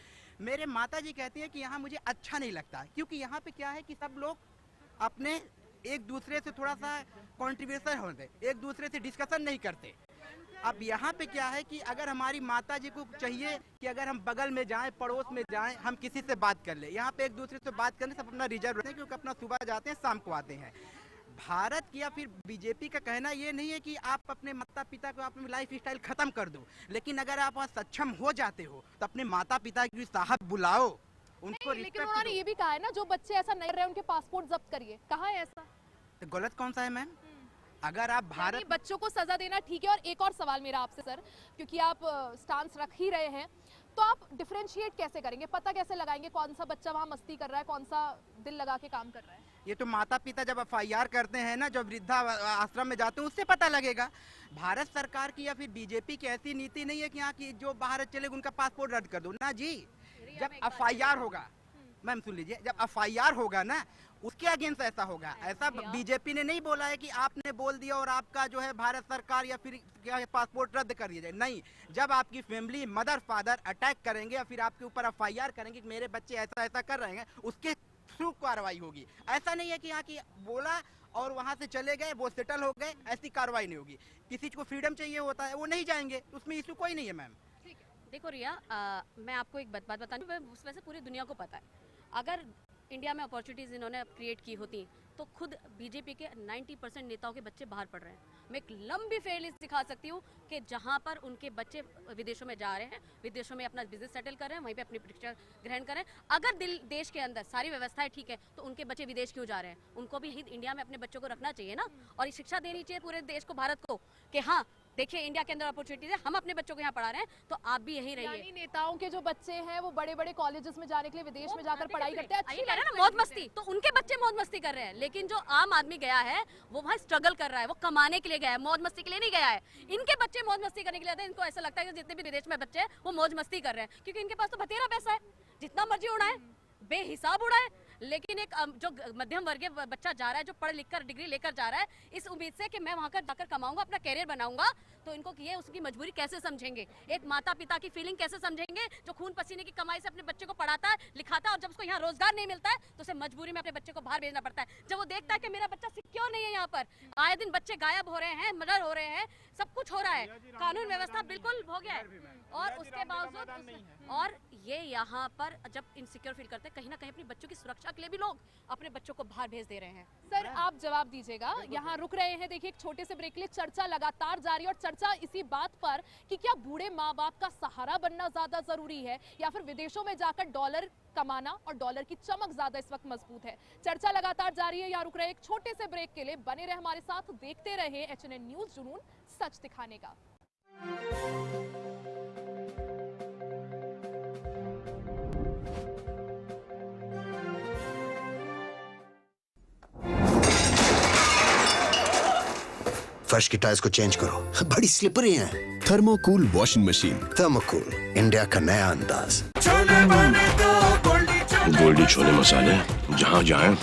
मेरे माता जी कहती हैं कि यहाँ मुझे अच्छा नहीं लगता, क्योंकि यहाँ पे क्या है कि सब लोग अपने एक दूसरे से थोड़ा सा कॉन्ट्रीब्यूशन होते, एक दूसरे से डिस्कशन नहीं करते। अब यहाँ पे क्या है कि अगर हमारी माता जी को चाहिए कि अगर हम बगल में जाएं, पड़ोस में जाएं, हम किसी से बात कर ले, यहाँ पे एक दूसरे से बात करने सब अपना रिजर्व रखते हैं, क्योंकि अपना सुबह जाते हैं शाम को आते हैं। भारत की या फिर बीजेपी का कहना ये नहीं है कि आप अपने माता पिता को अपनी लाइफ स्टाइल खत्म कर दो, लेकिन अगर आप सक्षम हो जाते हो तो अपने माता पिता की साहब बुलाओ, उनको लेकिन उन्होंने ये भी कहा है ना, जो बच्चे ऐसा नहीं रहे उनके पासपोर्ट जब्त करिए। कहाँ है ऐसा? तो गलत कौन सा है मैम? अगर आप भारत बच्चों को सजा देना ठीक है। और एक और सवाल मेरा आपसे सर, क्योंकि आप स्टांस रख ही रहे हैं, तो आप डिफरेंशिएट कैसे करेंगे, पता कैसे लगाएंगे कौन सा बच्चा वहाँ मस्ती कर रहा है, कौन सा दिल लगा के काम कर रहा है? ये तो माता पिता जब FIR करते हैं ना, जब वृद्धा आश्रम में जाते हैं, उससे पता लगेगा। भारत सरकार की या फिर बीजेपी की ऐसी नीति नहीं है कि यहाँ की जो बाहर चले उनका पासपोर्ट रद्द कर दो ना जी। जब FIR होगा, मैम सुन लीजिए, जब FIR होगा ना उसके अगेंस्ट ऐसा होगा। ऐसा बीजेपी ने नहीं बोला है कि आपने बोल दिया और आपका जो है भारत सरकार या फिर क्या है पासपोर्ट रद्द कर दिया जाए, नहीं। जब आपकी फैमिली मदर फादर अटैक करेंगे या फिर आपके ऊपर FIR करेंगे कि मेरे बच्चे ऐसा ऐसा कर रहे हैं, उसके थ्रू कार्रवाई होगी। ऐसा नहीं है कि यहाँ की बोला और वहाँ से चले गए, वो सेटल हो गए, ऐसी कार्रवाई नहीं होगी। किसी को फ्रीडम चाहिए होता है, वो नहीं जाएंगे, उसमें इशू कोई नहीं है मैम। देखो रिया, मैं आपको एक बात बतानी, वैसे पूरी दुनिया को पता है, अगर इंडिया में अपॉर्चुनिटीज़ इन्होंने क्रिएट की होती तो खुद बीजेपी के 90% नेताओं के बच्चे बाहर पढ़ रहे हैं। मैं एक लंबी फेयरलिस्ट दिखा सकती हूँ कि जहाँ पर उनके बच्चे विदेशों में जा रहे हैं, विदेशों में अपना बिजनेस सेटल कर रहे हैं, वहीं पे अपनी परीक्षा ग्रहण कर रहे हैं। अगर देश के अंदर सारी व्यवस्थाएं ठीक है तो उनके बच्चे विदेश क्यों जा रहे हैं? उनको भी इंडिया में अपने बच्चों को रखना चाहिए ना, और शिक्षा देनी चाहिए पूरे देश को, भारत को, कि हाँ देखिए इंडिया के अंदर अपॉर्चुनिटीज है, हम अपने बच्चों को यहाँ पढ़ा रहे हैं, तो आप भी यहीं रहिए। यानी नेताओं के जो बच्चे हैं वो बड़े बड़े कॉलेजेस में जाने के लिए विदेश में जाकर पढ़ाई करते हैं, अच्छी ना मौज मस्ती, तो उनके बच्चे मौज मस्ती कर रहे हैं। लेकिन जो आम आदमी गया है वो वहाँ स्ट्रगल कर रहा है, वो कमाने के लिए गया है, मौज मस्ती के लिए नहीं गया है। इनके बच्चे मौज मस्ती करने के लिए आते हैं। इनको ऐसा लगता है कि जितने भी विदेश में बच्चे हैं वो मौज मस्ती कर रहे हैं, क्योंकि इनके पास तो बतेरा पैसा है, जितना मर्जी उड़ाए, बेहिसाब उड़ाए। लेकिन एक जो मध्यम वर्गीय बच्चा जा रहा है, जो पढ़ लिख कर डिग्री लेकर जा रहा है, इस उम्मीद से कि मैं वहां जाकर कमाऊंगा, अपना कैरियर बनाऊंगा, तो इनको ये उसकी मजबूरी कैसे समझेंगे? एक माता पिता की फीलिंग कैसे समझेंगे जो खून पसीने की कमाई से अपने बच्चे को पढ़ाता है, लिखाता है, और जब उसको यहाँ रोजगार नहीं मिलता है तो उसे मजबूरी में अपने बच्चे को बाहर भेजना पड़ता है। जब वो देखता है कि मेरा बच्चा सिक्योर नहीं है, यहाँ पर आए दिन बच्चे गायब हो रहे हैं, मर्डर हो रहे हैं, सब कुछ हो रहा है, कानून व्यवस्था बिल्कुल हो गया है, और उसके बावजूद और ये यहाँ पर जब इनसिक्योर फील करते हैं, कहीं ना कहीं अपनी बच्चों की सुरक्षा के लिए भी लोग अपने बच्चों को बाहर भेज दे रहे हैं। सर आप जवाब दीजिएगा, यहाँ रुक रहे हैं। देखिए एक छोटे से ब्रेक के लिए चर्चा लगातार जारी है, और चर्चा इसी बात पर कि क्या बूढ़े माँ बाप का सहारा बनना ज्यादा जरूरी है या फिर विदेशों में जाकर डॉलर कमाना और डॉलर की चमक ज्यादा इस वक्त मजबूत है। चर्चा लगातार जारी है, यहाँ रुक रहे एक छोटे से ब्रेक के लिए। बने रहे हमारे साथ, देखते रहे HNN न्यूज, जुनून सच दिखाने का। फर्श की टाइल्स को चेंज करो, बड़ी स्लिपरी हैं। थर्मोकूल वॉशिंग मशीन। थर्मोकूल, इंडिया का नया अंदाज। गोल्डी छोले मसाले, जहाँ जाएं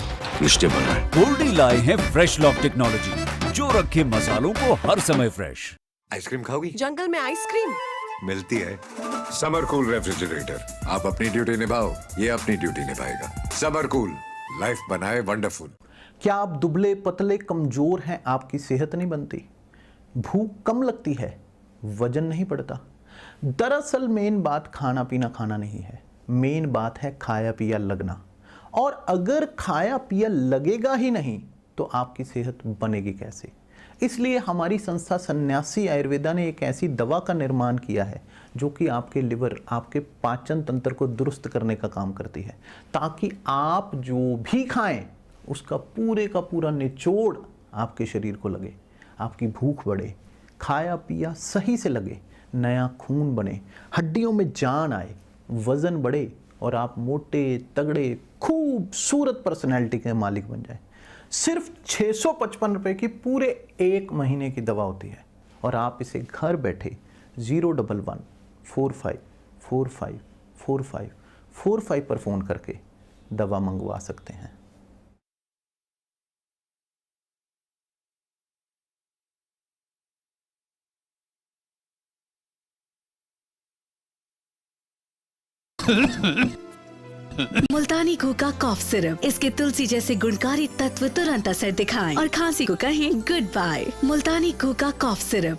रिश्ते बनाएं। गोल्डी लाए हैं फ्रेश लॉक टेक्नोलॉजी, जो रखे मसालों को हर समय फ्रेश। आइसक्रीम खाओगी? जंगल में आइसक्रीम मिलती है। समर कूल रेफ्रिजरेटर, आप अपनी ड्यूटी निभाओ, ये अपनी ड्यूटी निभाएगा। समर कूल, लाइफ बनाए वंडरफुल। क्या आप दुबले पतले कमजोर हैं, आपकी सेहत नहीं बनती, भूख कम लगती है, वजन नहीं बढ़ता? दरअसल मेन बात खाना नहीं है, मेन बात है खाया पिया लगना। और अगर खाया पिया लगेगा ही नहीं तो आपकी सेहत बनेगी कैसे? इसलिए हमारी संस्था सन्यासी आयुर्वेदा ने एक ऐसी दवा का निर्माण किया है जो कि आपके लिवर, आपके पाचन तंत्र को दुरुस्त करने का काम करती है, ताकि आप जो भी खाएं उसका पूरे का पूरा निचोड़ आपके शरीर को लगे, आपकी भूख बढ़े, खाया पिया सही से लगे, नया खून बने, हड्डियों में जान आए, वजन बढ़े और आप मोटे तगड़े खूबसूरत पर्सनैलिटी के मालिक बन जाएं। सिर्फ 655 रुपये की पूरे 1 महीने की दवा होती है और आप इसे घर बैठे 01145454545 पर फ़ोन करके दवा मंगवा सकते हैं। मुल्तानी घोका कॉफ सिरप, इसके तुलसी जैसे गुणकारी तत्व तुरंत असर दिखाएं और खांसी को कहें गुड बाय। मुल्तानी घोका कॉफ सिरप।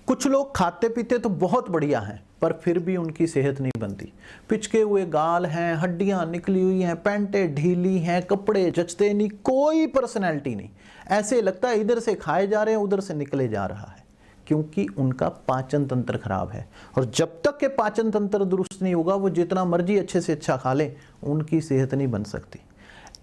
कुछ लोग खाते पीते तो बहुत बढ़िया हैं, पर फिर भी उनकी सेहत नहीं बनती। पिचके हुए गाल हैं, हड्डियां निकली हुई हैं, पैंटें ढीली हैं, कपड़े जचते नहीं, कोई पर्सनैलिटी नहीं। ऐसे लगता है इधर से खाए जा रहे हैं, उधर से निकले जा रहा है, क्योंकि उनका पाचन तंत्र खराब है। और जब तक के पाचन तंत्र दुरुस्त नहीं होगा, वो जितना मर्जी अच्छे से अच्छा खा ले, उनकी सेहत नहीं बन सकती।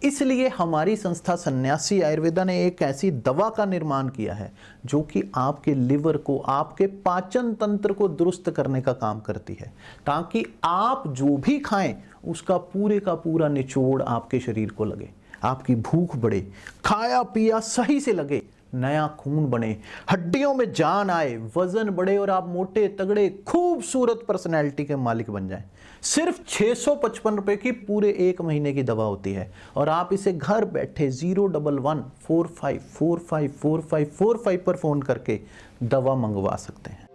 इसलिए हमारी संस्था सन्यासी आयुर्वेदा ने एक ऐसी दवा का निर्माण किया है जो कि आपके लिवर को, आपके पाचन तंत्र को दुरुस्त करने का काम करती है, ताकि आप जो भी खाएं उसका पूरे का पूरा निचोड़ आपके शरीर को लगे, आपकी भूख बढ़े, खाया पिया सही से लगे, नया खून बने, हड्डियों में जान आए, वजन बढ़े और आप मोटे तगड़े खूबसूरत पर्सनैलिटी के मालिक बन जाएं। सिर्फ 655 रुपये की पूरे 1 महीने की दवा होती है और आप इसे घर बैठे 01145454545 पर फोन करके दवा मंगवा सकते हैं।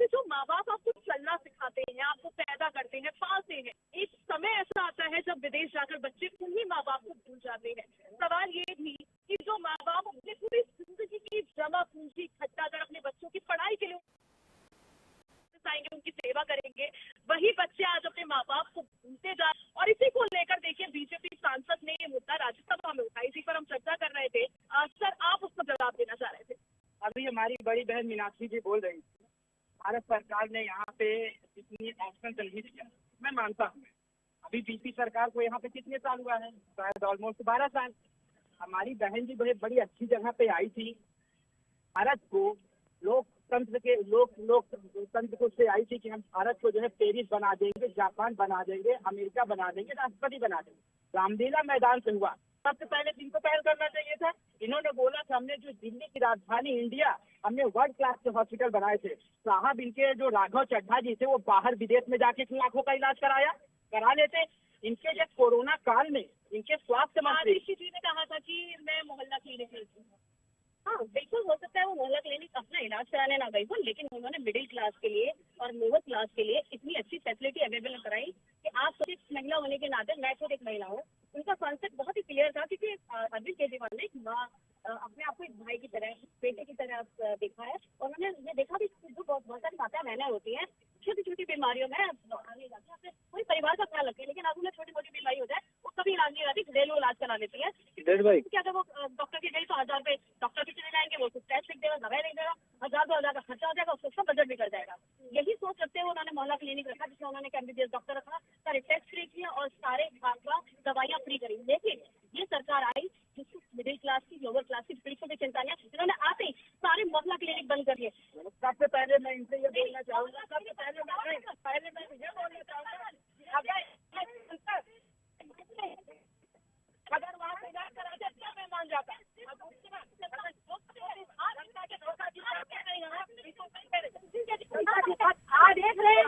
जो माँ बाप आपको चलना सिखाते हैं, आपको पैदा करते हैं, पालते हैं, एक समय ऐसा आता है जब विदेश जाकर बच्चे उन्हीं माँ बाप को भूल जाते हैं। सवाल ये भी कि जो माँ बाप अपनी पूरी जिंदगी की जमा पूंजी इकट्ठा कर अपने बच्चों की पढ़ाई के लिए आएंगे, उनकी सेवा करेंगे, वही बच्चे आज अपने माँ बाप को भूलते जा। और इसी को लेकर देखिए बीजेपी सांसद ने ये मुद्दा राज्यसभा में उठाई, इसी पर हम चर्चा कर रहे थे। सर, आप उसका जवाब देना चाह रहे थे। अभी हमारी बड़ी बहन मीनाक्षी जी बोल रही थी, भारत सरकार ने यहाँ पे इतनी ऑप्शन नहीं दिया। मैं मानता हूँ, अभी बीपी सरकार को यहाँ पे कितने साल हुआ है, शायद ऑलमोस्ट 12 साल। हमारी बहन जी बड़ी अच्छी जगह पे आई थी, भारत को लोकतंत्र को से आई थी कि हम भारत को जो है पेरिस बना देंगे, जापान बना देंगे, अमेरिका बना देंगे, राष्ट्रपति बना देंगे। रामलीला मैदान से हुआ। सबसे पहले इनको पहल करना चाहिए था। इन्होंने बोला था हमने जो दिल्ली की राजधानी इंडिया, हमने वर्ल्ड क्लास के हॉस्पिटल बनाए थे। साहब, इनके जो राघव चड्ढा जी थे वो बाहर विदेश में जाके लाखों का इलाज करा लेते। इनके जब कोरोना काल में इनके स्वास्थ्य मंत्री जी ने कहा था कि मैं मोहल्ला क्लिनिक लेती हूँ। हाँ, बिल्कुल हो सकता है वो मोहल्ला क्लिनिक अपना इलाज कराने ना गई हो, लेकिन उन्होंने मिडिल क्लास के लिए और लोअर क्लास के लिए इतनी अच्छी फैसिलिटी अवेलेबल कराई कि आप तो एक महिला होने के नाते, मैं खुद एक महिला हूँ, उनका कॉन्सेप्ट बहुत ही क्लियर था। क्योंकि अरविंद केजरीवाल ने अपने आप को एक भाई की तरह, बेटे की तरह देखा है। और उन्होंने देखा भी जो बहुत सारी माताएं बहनें होती हैं, छोटी छोटी बीमारियों में आगे जाते हैं, कोई परिवार का ख्याल रखते हैं, लेकिन अगर उन्हें छोटी मोटी बीमारी हो जाए वो कभी इलाज नहीं रहती, घरेलू इलाज करा लेती है। क्योंकि अगर वो डॉक्टर के गई तो 1000 रुपए डॉक्टर के चले जाएंगे, वो कुछ टेस्ट लिख देगा, दवाई लिख देगा, 1000-2000 का खर्चा हो जाएगा, उसका बजट भी कर जाएगा। यही सोच रखते हुए उन्होंने मोहल्ला क्लिनिक रखा, जिसमें उन्होंने एमबीबीएस डॉक्टर रखा, सारे टेस्ट फ्री किए और सारे दवाइयाँ फ्री करी। लेकिन ये सरकार आई जिसको मिडिल क्लास की, लोअर क्लास की बिल्कुल भी चिंता नहीं है। इन्होंने आते ही सारे मोहल्ला क्लिनिक बंद कर दिए। सबसे पहले मैं इनसे ये बोलना चाहूँगा, सबसे पहले मैं ये बोलना चाहूँगा, अगर वहाँ से इलाज करा दे क्या मैं मान जाता। आज देख रहे हैं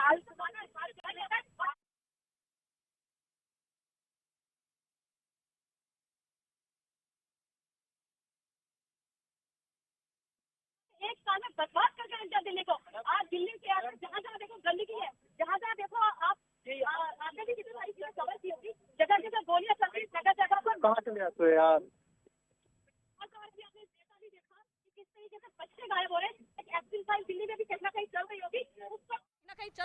एक साल में बर्बाद कर दिया दिल्ली को। आज दिल्ली के जहाँ जहाँ देखो गंदगी है, जहाँ जहाँ देखो आप आपने भी कितनी सारी चीजें कवर की होगी, जगह जगह गोलियां चल रही, जगह जगह पर कहाँ चले जाते हो यार। किस तरीके से बच्चे गायब हो रहे हैं। एक्सिल फाइल दिल्ली में भी कहीं ना कहीं चल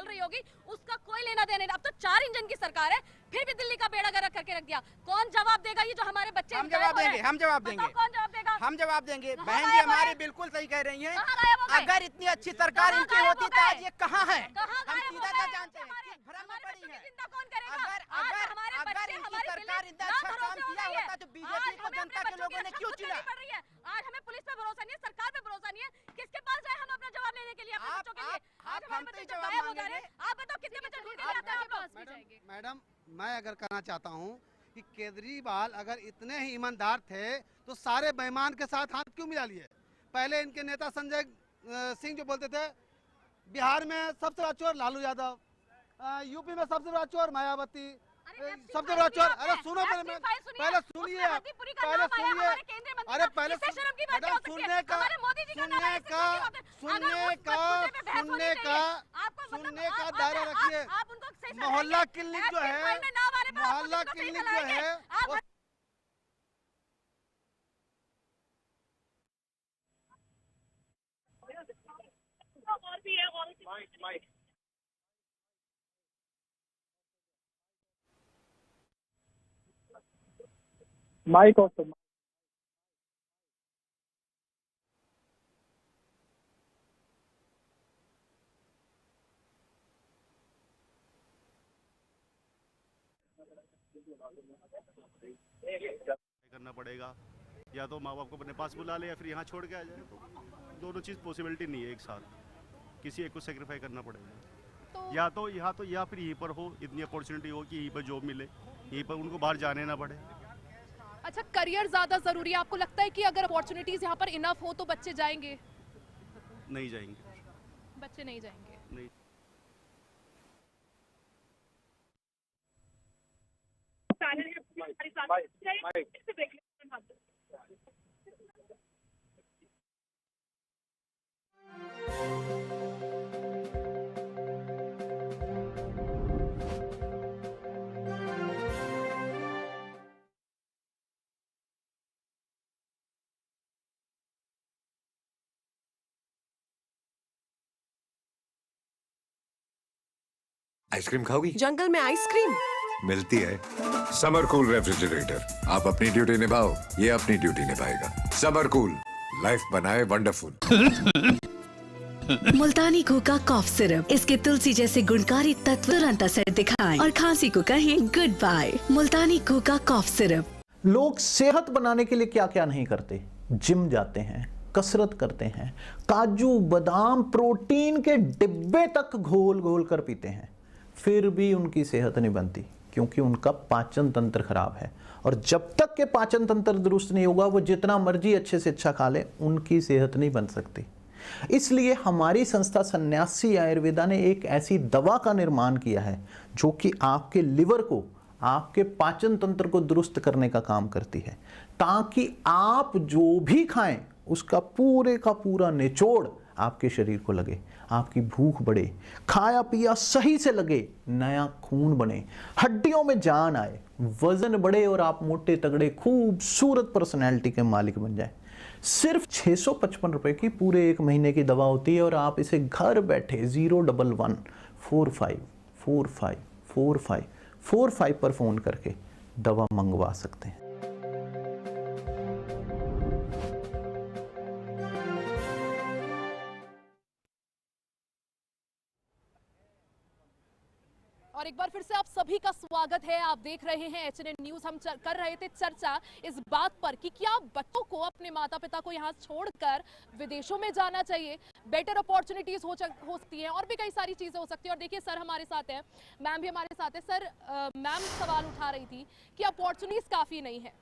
रही होगी, उसका कोई लेना देना नहीं। अब तो 4 इंजन की सरकार है, फिर भी दिल्ली का बेड़ा गर्क करके रख दिया। कौन जवाब देगा? ये जो हमारे बच्चे हम जवाब देंगे। कौन जवाब देगा? हम जवाब देंगे। बहन जी हमारी बिल्कुल सही कह रही हैं। अगर इतनी अच्छी सरकार इनकी होती तो आज ये कहाँ है? हम सीधा सा जानते हैं किस भ्रम में पड़ी है। अगर इनकी सरकार इतना अच्छा काम किया होता तो बीजेपी को जनता के लोगों ने क्यों चुना? आज हमें पुलिस पे भरोसा नहीं है, सरकार पे भरोसा नहीं है। किसके पास जाए हम अपना जवाब लेने के लिए अपने बच्चों के लिए? आज हमारे बच्चे जवाब मांगेंगे। आप बताओ कितने बच्चे ढूंढ के लाते हैं आपके पास? मैडम मैं अगर कहना चाहता हूँ कि केजरीवाल अगर इतने ही ईमानदार थे तो सारे बेईमान के साथ हाथ क्यों मिला लिए? पहले इनके नेता संजय सिंह जो बोलते थे बिहार में सबसे बड़ा चोर लालू यादव, यूपी में सबसे बड़ा चोर मायावती, सबसे बड़ा चोर। अरे सुनो पहले सुनिए, अरे पहले सुनने का दायरा रखिए। मोहल्ला क्लिनिक जो है और भी है और माइक ऑफ करना पड़ेगा, या तो माँ बाप को अपने पास बुला ले या फिर यहाँ छोड़ के आ जाए। तो दोनों चीज़ पॉसिबिलिटी नहीं है एक साथ, किसी एक को सेक्रीफाई करना पड़ेगा। या तो यहाँ तो या फिर यहीं पर हो, इतनी अपॉर्चुनिटी हो कि यहीं पर जॉब मिले, यहीं पर उनको बाहर जाने ना पड़े। अच्छा, करियर ज्यादा जरूरी है। आपको लगता है कि अगर अपॉर्चुनिटीज यहाँ पर इनफ हो तो बच्चे जाएंगे? नहीं जाएंगे, बच्चे नहीं जाएंगे। नहीं। आइसक्रीम खाओगी? जंगल में आइसक्रीम मिलती है। समर कूल रेफ्रिजरेटर, आप अपनी ड्यूटी निभाओ, ये अपनी ड्यूटी निभाएगा। समर कूल, लाइफ बनाए वंडरफुल। मुल्तानी घोका कॉफ सिरप, इसके तुलसी जैसे गुणकारी तत्व तुरंत असर दिखाएं और खांसी को कहें गुड बाय। मुल्तानी घोका कॉफ सिरप। लोग सेहत बनाने के लिए क्या क्या नहीं करते। जिम जाते हैं, कसरत करते हैं, काजू बादाम प्रोटीन के डिब्बे तक घोल घोल कर पीते हैं, फिर भी उनकी सेहत नहीं बनती, क्योंकि उनका पाचन तंत्र खराब है। और जब तक के पाचन तंत्र दुरुस्त नहीं होगा, वो जितना मर्जी अच्छे से अच्छा खा ले, उनकी सेहत नहीं बन सकती। इसलिए हमारी संस्था सन्यासी आयुर्वेदा ने एक ऐसी दवा का निर्माण किया है जो कि आपके लिवर को, आपके पाचन तंत्र को दुरुस्त करने का काम करती है, ताकि आप जो भी खाएं उसका पूरे का पूरा निचोड़ आपके शरीर को लगे, आपकी भूख बढ़े, खाया पिया सही से लगे, नया खून बने, हड्डियों में जान आए, वजन बढ़े और आप मोटे तगड़े खूबसूरत पर्सनैलिटी के मालिक बन जाए। सिर्फ 655 रुपए की पूरे 1 महीने की दवा होती है और आप इसे घर बैठे 01145454545 पर फोन करके दवा मंगवा सकते हैं। और एक बार फिर से आप सभी का स्वागत है। आप देख रहे हैं HNN न्यूज। हम कर रहे थे चर्चा इस बात पर कि क्या बच्चों को अपने माता पिता को यहाँ छोड़कर विदेशों में जाना चाहिए। बेटर अपॉर्चुनिटीज हो सकती हैं और भी कई सारी चीजें हो सकती हैं। और देखिए सर हमारे साथ हैं, मैम भी हमारे साथ है। सर मैम सवाल उठा रही थी कि अपॉर्चुनिटीज काफी नहीं है।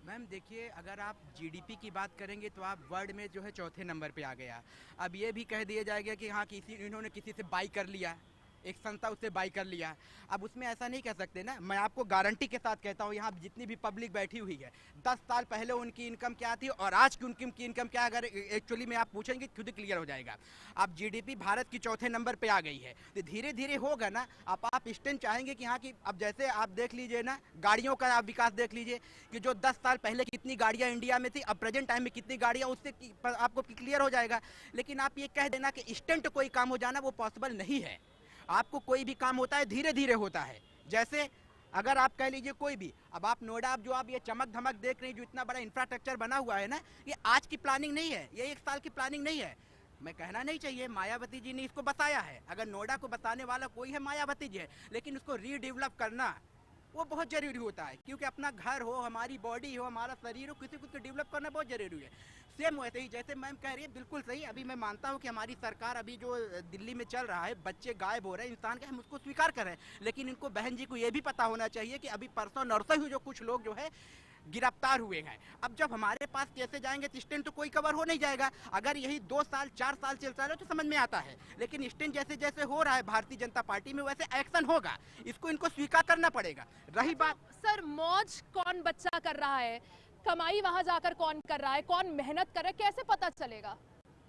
मैम देखिए, अगर आप जीडीपी की बात करेंगे तो आप वर्ल्ड में जो है 4थे नंबर पे आ गया। अब ये भी कह दिया जाएगा कि हाँ इन्होंने किसी से बाई कर लिया, एक संस्था उससे बाई कर लिया। अब उसमें ऐसा नहीं कह सकते ना। मैं आपको गारंटी के साथ कहता हूँ, यहाँ जितनी भी पब्लिक बैठी हुई है, 10 साल पहले उनकी इनकम क्या थी और आज की उनकी इनकम क्या, अगर एक्चुअली में आप पूछेंगे खुद क्लियर हो जाएगा। अब जीडीपी भारत की 4थे नंबर पे आ गई है, तो धीरे धीरे होगा ना। आप स्टैंड चाहेंगे कि हाँ कि अब जैसे आप देख लीजिए ना, गाड़ियों का आप विकास देख लीजिए कि जो 10 साल पहले कितनी गाड़ियाँ इंडिया में थी, अब प्रेजेंट टाइम में कितनी गाड़ियाँ, उससे आपको क्लियर हो जाएगा। लेकिन आप ये कह देना कि इंस्टेंट कोई काम हो जाना, वो पॉसिबल नहीं है। आपको कोई भी काम होता है धीरे धीरे होता है। जैसे अगर आप कह लीजिए कोई भी, अब आप नोएडा, अब जो आप ये चमक धमक देख रहे हैं, जो इतना बड़ा इंफ्रास्ट्रक्चर बना हुआ है ना, ये आज की प्लानिंग नहीं है, ये 1 साल की प्लानिंग नहीं है। मैं कहना नहीं चाहिए, मायावती जी ने इसको बताया है। अगर नोएडा को बताने वाला कोई है, मायावती जी है, लेकिन उसको रीडेवलप करना वो बहुत जरूरी होता है, क्योंकि अपना घर हो, हमारी बॉडी हो, हमारा शरीर हो, किसी को डेवलप करना बहुत जरूरी है। सेम वैसे ही जैसे मैम कह रही है, बिल्कुल सही। अभी मैं मानता हूँ कि हमारी सरकार अभी जो दिल्ली में चल रहा है, बच्चे गायब हो रहे हैं, इंसान के, हम उसको स्वीकार कर रहे हैं, लेकिन इनको बहन जी को ये भी पता होना चाहिए कि अभी परसों नरसों ही जो कुछ लोग जो है गिरफ्तार हुए हैं। अब जब हमारे पास कैसे जाएंगे, तो स्टैंड तो कोई कवर हो नहीं जाएगा। अगर यही 2 साल 4 साल चलता रहे तो समझ में आता है, लेकिन स्टैंड जैसे जैसे हो रहा है भारतीय जनता पार्टी में, वैसे एक्शन होगा, इसको इनको स्वीकार करना पड़ेगा। रही बात सर, मौज कौन बच्चा कर रहा है, कमाई वहां जाकर कौन कर रहा है, कौन मेहनत कर रहा है, कैसे पता चलेगा?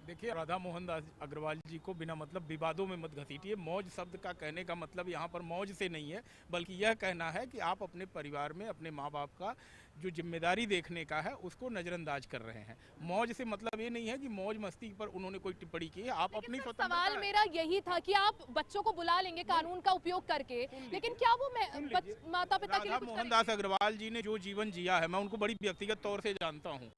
देखिए, राधा मोहन दास अग्रवाल जी को बिना मतलब विवादों में मत घसीटिए। मौज शब्द का कहने का मतलब यहाँ पर मौज से नहीं है, बल्कि यह कहना है कि आप अपने परिवार में अपने माँ बाप का जो जिम्मेदारी देखने का है उसको नजरअंदाज कर रहे हैं। मौज से मतलब ये नहीं है कि मौज मस्ती पर उन्होंने कोई टिप्पणी की है। आप अपनी सवाल मेरा यही था कि आप बच्चों को बुला लेंगे कानून का उपयोग करके, लेकिन क्या वो माता पिता के लिए कुछ मोहन दास अग्रवाल जी ने जो जीवन जिया है, मैं उनको बड़ी व्यक्तिगत तौर से जानता हूँ।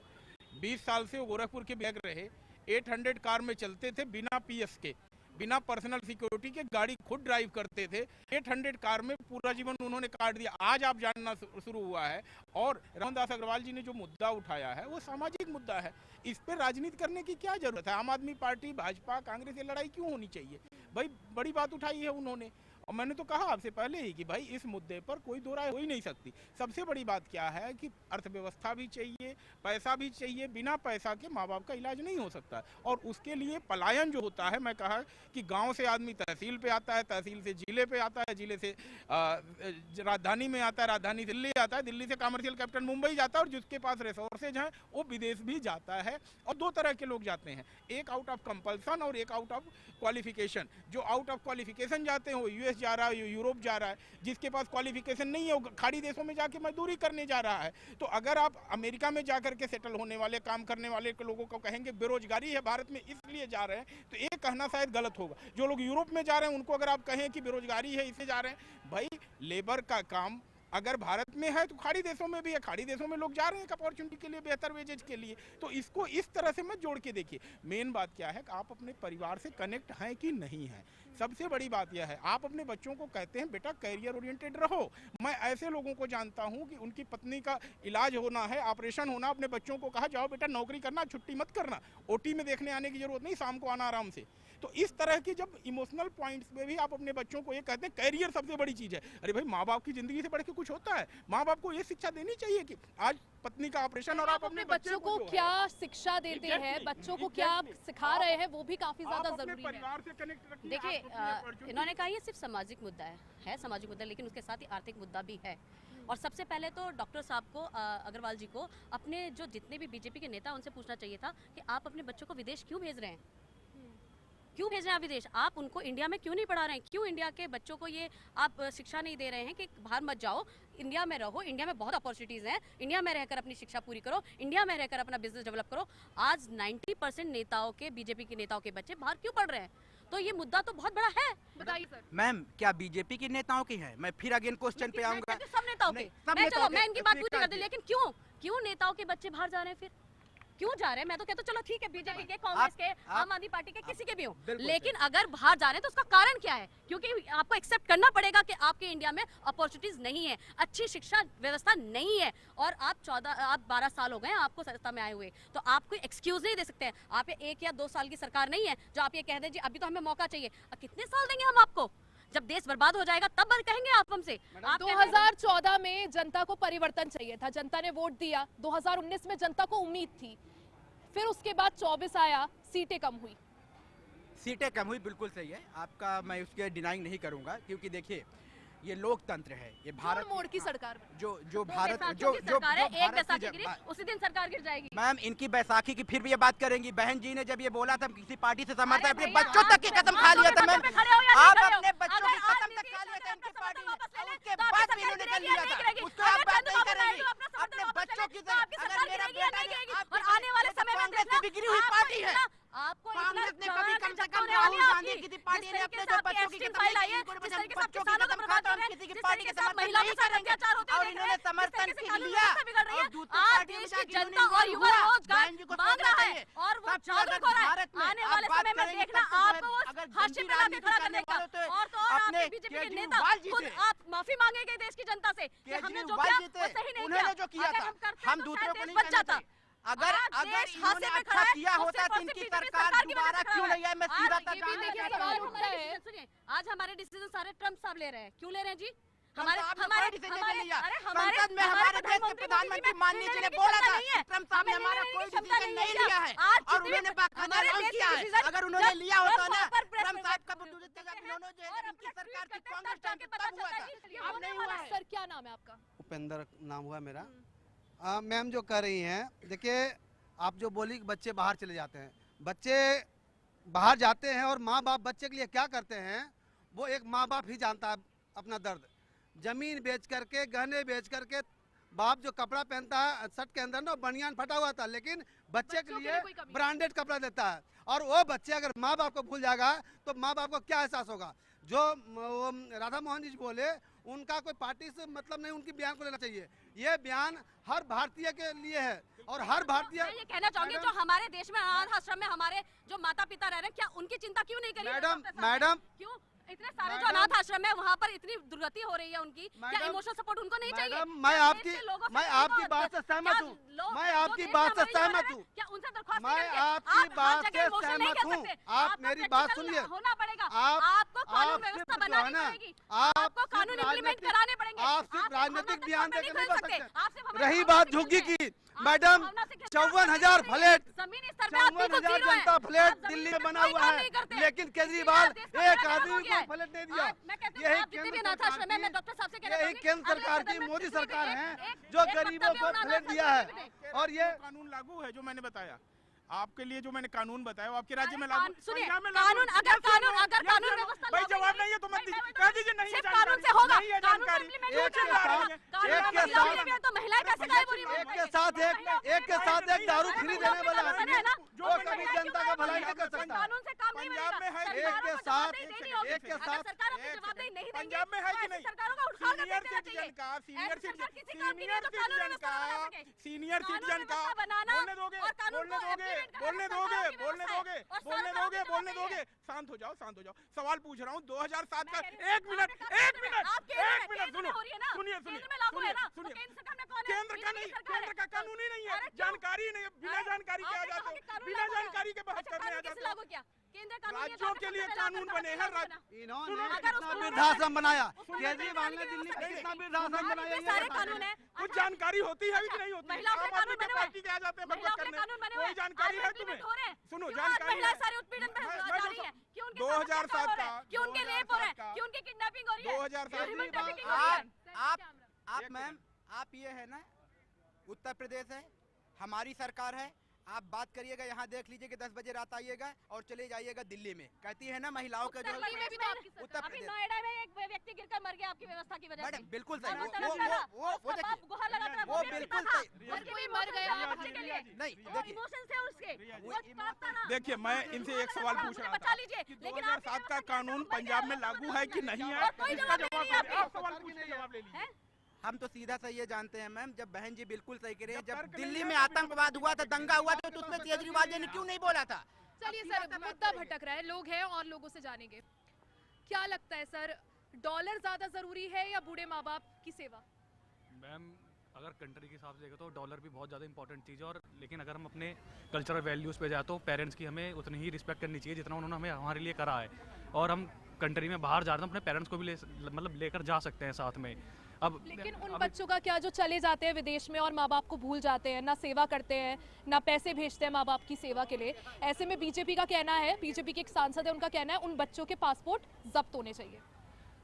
20 साल से गोरखपुर के बैग रहे, 800 कार में चलते थे, बिना पीएस के, बिना पर्सनल सिक्योरिटी के, गाड़ी खुद ड्राइव करते थे। 800 कार में पूरा जीवन उन्होंने काट दिया। आज आप जानना शुरू हुआ है। और रामदास अग्रवाल जी ने जो मुद्दा उठाया है वो सामाजिक मुद्दा है, इस पर राजनीति करने की क्या जरूरत है? आम आदमी पार्टी, भाजपा, कांग्रेस ये लड़ाई क्यों होनी चाहिए भाई? बड़ी बात उठाई है उन्होंने, और मैंने तो कहा आपसे पहले ही कि भाई इस मुद्दे पर कोई दो राय हो ही नहीं सकती। सबसे बड़ी बात क्या है कि अर्थव्यवस्था भी चाहिए, पैसा भी चाहिए। बिना पैसा के माँ बाप का इलाज नहीं हो सकता, और उसके लिए पलायन जो होता है, मैं कहा कि गांव से आदमी तहसील पे आता है, तहसील से जिले पे आता है, जिले से राजधानी में आता है, राजधानी दिल्ली आता है, दिल्ली से कमर्शियल कैपिटल मुंबई जाता है, और जिसके पास रिसोर्सेज हैं वो विदेश भी जाता है। और 2 तरह के लोग जाते हैं, एक आउट ऑफ कंपल्सन और एक आउट ऑफ क्वालिफिकेशन। जो आउट ऑफ क्वालिफिकेशन जाते हैं वो यूएस जा रहा है, यूरोप जा रहा है। जिसके पास क्वालिफिकेशन नहीं है वो खाड़ी देशों में जाके मजदूरी करने जा रहा है। तो अगर आप अमेरिका में जाकर के सेटल होने वाले, काम करने वाले लोगों को कहेंगे बेरोजगारी है भारत में इसलिए जा रहे हैं, तो ये कहना शायद गलत होगा। जो लोग यूरोप में जा रहे हैं उनको अगर आप कहें कि बेरोजगारी है इसलिए जा रहे हैं, भाई लेबर का काम अगर भारत में है तो खाड़ी देशों में भी है। खाड़ी देशों में लोग जा रहे हैं अपॉर्चुनिटी के लिए, बेहतर वेजेज के लिए। तो इसको इस तरह से मत जोड़ के देखिए। मेन बात क्या है कि आप अपने परिवार से कनेक्ट हैं कि नहीं है। सबसे बड़ी बात यह है, आप अपने बच्चों को कहते हैं बेटा कैरियर ओरिएंटेड रहो। मैं ऐसे लोगों को जानता हूं कि उनकी पत्नी का इलाज होना है, ऑपरेशन होना, अपने बच्चों को कहा जाओ बेटा नौकरी करना, छुट्टी मत करना, ओटी में देखने आने की जरूरत नहीं, शाम को आना आराम से। तो इस तरह की जब इमोशनल पॉइंट्स में भी आप अपने बच्चों को ये कहते हैं कैरियर सबसे बड़ी चीज है, अरे भाई माँ बाप की जिंदगी से बढ़ के कुछ होता है? माँ बाप को ये शिक्षा देनी चाहिए कि आज पत्नी का ऑपरेशन और आप अपने बच्चों को क्या शिक्षा देते हैं, बच्चों को क्या सिखा रहे हैं, वो भी काफी ज्यादा जरूरी है। देखिए, इन्होंने कहा ये सिर्फ सामाजिक मुद्दा है सामाजिक मुद्दा, लेकिन उसके साथ ही आर्थिक मुद्दा भी है। और सबसे पहले तो डॉक्टर साहब को, अग्रवाल जी को, अपने जो जितने भी बीजेपी के नेता उनसे पूछना चाहिए था कि आप अपने बच्चों को विदेश क्यों भेज रहे हैं? क्यों भेज रहे हैं आप विदेश? आप उनको इंडिया में क्यों नहीं पढ़ा रहे हैं? क्यों इंडिया के बच्चों को ये आप शिक्षा नहीं दे रहे हैं कि बाहर मत जाओ, इंडिया में रहो, इंडिया में बहुत अपॉर्चुनिटीज़ हैं, इंडिया में रहकर अपनी शिक्षा पूरी करो, इंडिया में रहकर अपना बिजनेस डेवलप करो। आज 90% नेताओं के, बीजेपी के नेताओं के बच्चे बाहर क्यों पढ़ रहे हैं? तो ये मुद्दा तो बहुत बड़ा है। बताइए सर। मैम, क्या बीजेपी के नेताओं की है? मैं फिर अगेन क्वेश्चन पे आऊंगा। सब नेताओं के, मैं इनकी बात पूरी कर दूं, लेकिन क्यों नेताओं के बच्चे बाहर जा रहे हैं? फिर क्यों जा रहे हैं? मैं तो कहता चलो ठीक है, बीजेपी के, कांग्रेस के, आम आदमी पार्टी के, किसी के भी हो, लेकिन अगर बाहर जा रहे हैं तो उसका कारण क्या है? क्योंकि आपको एक्सेप्ट करना पड़ेगा कि आपके इंडिया में अपॉर्चुनिटीज नहीं है, अच्छी शिक्षा व्यवस्था नहीं है, और आप 12 साल हो गए आपको सत्ता में आए हुए, तो आप कोई एक्सक्यूज नहीं दे सकते हैं। आप 1 या 2 साल की सरकार नहीं है जो आप ये कह दें जी अभी तो हमें मौका चाहिए। कितने साल देंगे हम आपको? जब देश बर्बाद हो जाएगा तब कहेंगे आप हमसे। 2014 में जनता को परिवर्तन चाहिए था, जनता ने वोट दिया। 2019 में जनता को उम्मीद थी, फिर उसके बाद 24 आया, सीटें कम हुई। सीटें कम हुई, बिल्कुल सही है आपका, मैं उसके डिनाइंग नहीं करूंगा, क्योंकि देखिए ये लोकतंत्र है, ये भारत मोड़ की सरकार जो भारत सरकार है, एक बैसाखी गिरी उसी दिन सरकार गिर जाएगी। मैम, इनकी बैसाखी की फिर भी ये बात करेंगी। बहन जी ने जब ये बोला था किसी पार्टी से समर्थन, अपने बच्चों तक की कसम खा लिया था। मैम, आप अपने बच्चों की कसम तक खा लिया था इनकी पार्टी ने, उसके बाद भी इन्होंने कर लिया था, उसको आप बात नहीं करेंगी। अपने बच्चों की, अगर मेरा बेटा, और आने वाले समय में कांग्रेस से बिगड़ी हुई पार्टी है, आपको कांग्रेस ने इतना कभी कम से कम होने राहुल वाली है गांधी आपकी। की पार्टी जिस ने तरीके अपने से जो आपकी बच्चों की एफटीएम कतल फाइल आई है, इनको जिस तरीके से बच्चों की किसानों कतल को खाता बर्बाद हम कर रहे किसी की हैं, जिस पार्टी तरीके के से आप समर्थन महिलाओं नहीं के साथ करेंगे अत्याचार होते और देख रहे इन्होंने हैं, समर्थन जिस तरीके से की कानून लिया व्यवस्था बिगड़ रही है, और दूसरी आज पार्टी में देश की जाके जनता उन्होंने और युवा हुआ, रोजगार बहन जी को मांग सोचना रहा है चाहिए। और वो सबसे जागरूक अगर हो रहा है। भारत में आने आप वाले बात समय में करेंगे देखना तब तो आपको वो अगर हाशिए गंदी पे लाके राजनीति खड़ा करने करने का। वाले तो और तो और अपने आपके बीजेपी के नेता केजरीवाल खुद जीते। आप माफी मांगेंगे देश की जनता से कि हमने जो केजरीवाल किया जीते, वो सही नहीं उन्होंने जो किया अगर था, हम करते हम तो दूसरों शायद को देश नहीं बच कहना जाता। चाहिए। अगर आज अगर देश इन्होंने हाशिए पे अच्छा खड़ा है, किया वो होता सिर्फ तो और इनकी सिर्फ बीजेपी सरकार सरकार की वजह दोबारा से खड़ा क्यों है। नहीं है मैं आज सीधा ये भी देखिए था सवाल उठता है। सुनिए, आज हमारे डिसीजन सारे ट्रम्प साहब ले रहे हैं। क्यों ले रहे हैं जी? हमारे हमारे लिया अरे संसद में हमारे देश के प्रधानमंत्री माननीय जी ने बोला था ट्रम्प साहब ने हमारा कोई डिसीजन नहीं लिया है और उन्होंने बाकायदा ऐलान किया है। अगर उन्होंने लिया होता ना ट्रम्प साहब का इन्होंने जो है इनकी सरकार थी कांग्रेस टाइम पे तब हुआ था, अब नहीं हुआ है। सर क्या नाम है आपका? उपेंद्र नाम हुआ मेरा। मैम जो कह रही हैं, देखिए आप जो बोली कि बच्चे बाहर चले जाते हैं, बच्चे बाहर जाते हैं और माँ बाप बच्चे के लिए क्या करते हैं वो एक माँ बाप ही जानता है अपना दर्द। जमीन बेच करके, गहने बेच करके, बाप जो कपड़ा पहनता है शर्ट के अंदर ना बनियान फटा हुआ था, लेकिन बच्चे के लिए ब्रांडेड कपड़ा देता है। और वो बच्चे अगर माँ बाप को भूल जाएगा तो माँ बाप को क्या एहसास होगा। जो राधा मोहन जी बोले उनका कोई पार्टी से मतलब नहीं, उनकी बयान को लेना चाहिए। ये बयान हर भारतीय के लिए है और हर भारतीय। मैं ये कहना चाहूंगी जो हमारे देश में अनाथ आश्रम में हमारे जो माता पिता रह रहे हैं, क्या उनकी चिंता क्यों नहीं करी? मैडम क्यों इतने सारे जो अनाथ आश्रम है वहाँ पर इतनी दुर्गति हो रही है उनकी, क्या इमोशनल सपोर्ट उनको नहीं चाहिए? मैं आपकी बात से सहमत हूँ, मैं आपकी बात से सहमत हूँ, क्या उनसे दरख्वास्त मैं आपकी बात से सहमत हूँ। आप मेरी बात सुनिए, होना पड़ेगा, आप आपको कानून व्यवस्था बनानी पड़ेगी, आपको कानून इम्प्लीमेंट कराने पड़ेंगे। आप सिर्फ राजनीतिक बयान देकर नहीं कर सकते। रही बात झुग्गी की, मैडम 54,000 फ्लैट, 54,000 जनता फ्लैट दिल्ली में बना हुआ है, लेकिन केजरीवाल एक आदमी को फ्लैट नहीं दिया। यही केंद्र सरकार की मोदी सरकार है जो गरीबों को फ्लैट दिया है। और ये कानून लागू है जो मैंने बताया आपके लिए, जो मैंने कानून बताया वो आपके राज्य में लागू। सुनिए, कानून अगर कानून व्यवस्था भाई जवाब नहीं है तो मत कह दीजिए नहीं है कानून से होगा, नहीं है कानून जानकारी। तो महिलाएं कैसे गायब हो रही है? एक के साथ एक दारू फ्री देने वाला आदमी जो कभी जनता का भलाई नहीं कर सकता। कानून से काम नहीं पंजाब में है, एक के साथ सरकार अपने जवाबदेही नहीं देंगे, पंजाब में है कि नहीं? सरकारों का उठाव कर सीनियर देना चाहिए। सिटीजन का सीनियर सिटीजन का बोलने दोगे शांत हो जाओ सवाल पूछ रहा हूँ 2007 का। एक मिनट सुनिए केंद्र का कानून ही नहीं है, जानकारी नहीं है, बिना जानकारी के आ जाते हो, बिना जानकारी के बहस करने आ जाते हो। राज्यों के लिए कानून बने हैं। इन्होंने कितना वृद्धाश्रम बनाया, केजरीवाल ने दिल्ली में कितना वृद्धाश्रम बनाया, सारे कानून है। कुछ जानकारी होती है कि नहीं होती? आम आदमी के पार्टी के आ जाते हैं बकवास करने, कोई जानकारी है तुम्हें? सुनो जानकारी है। 2007 का, क्यों उनके रेप हो रहे हैं, क्यों उनकी किडनैपिंग हो रही है, 2007 आप मैम आप ये है ना उत्तर प्रदेश है, हमारी सरकार है, आप बात करिएगा यहाँ देख लीजिए कि 10 बजे रात आइएगा और चले जाइएगा दिल्ली में। कहती है ना महिलाओं का जो उत्तर प्रदेश नोएडा में एक व्यक्ति गिरकर मर गया आपकी व्यवस्था की वजह से। बिल्कुल सही, वो बिल्कुल सही, कोई मर गया नहीं इमोशन से उसके। देखिए मैं इनसे एक सवाल पूछ रहा था कि 2007 का कानून पंजाब में लागू है कि नहीं है, इसका जवाब आप सवाल पूछ के जवाब ले लीजिए। हम तो सीधा सा ये जानते हैं मैम, जब बहन जी बिल्कुल सही कह रही है, जब दिल्ली में आतंकवाद हुआ था, दंगा हुआ था, तो उसमें केजरीवाल जी ने क्यों नहीं बोला था? चलिए सर, मुद्दा भटक रहा है, लोग हैं और लोगों से जानेंगे। क्या लगता है सर, डॉलर ज्यादा जरूरी है या बूढ़े माँ बाप की सेवा? मैम अगर कंट्री के हिसाब से देखें तो डॉलर भी बहुत ज़्यादा इंपॉर्टेंट चीज़ है, और लेकिन अगर हम अपने कल्चरल वैल्यूज़ पे जाए तो पेरेंट्स की हमें उतनी ही रिस्पेक्ट करनी चाहिए जितना उन्होंने हमें हमारे लिए करा है। और हम कंट्री में बाहर जा रहे हैं अपने पेरेंट्स को भी लेकर जा सकते हैं साथ में। अब लेकिन उन बच्चों का क्या जो चले जाते हैं विदेश में और माँ बाप को भूल जाते हैं, ना सेवा करते हैं, ना पैसे भेजते हैं माँ बाप की सेवा के लिए। ऐसे में बीजेपी का कहना है, बीजेपी के एक सांसद है, उनका कहना है उन बच्चों के पासपोर्ट जब्त होने चाहिए।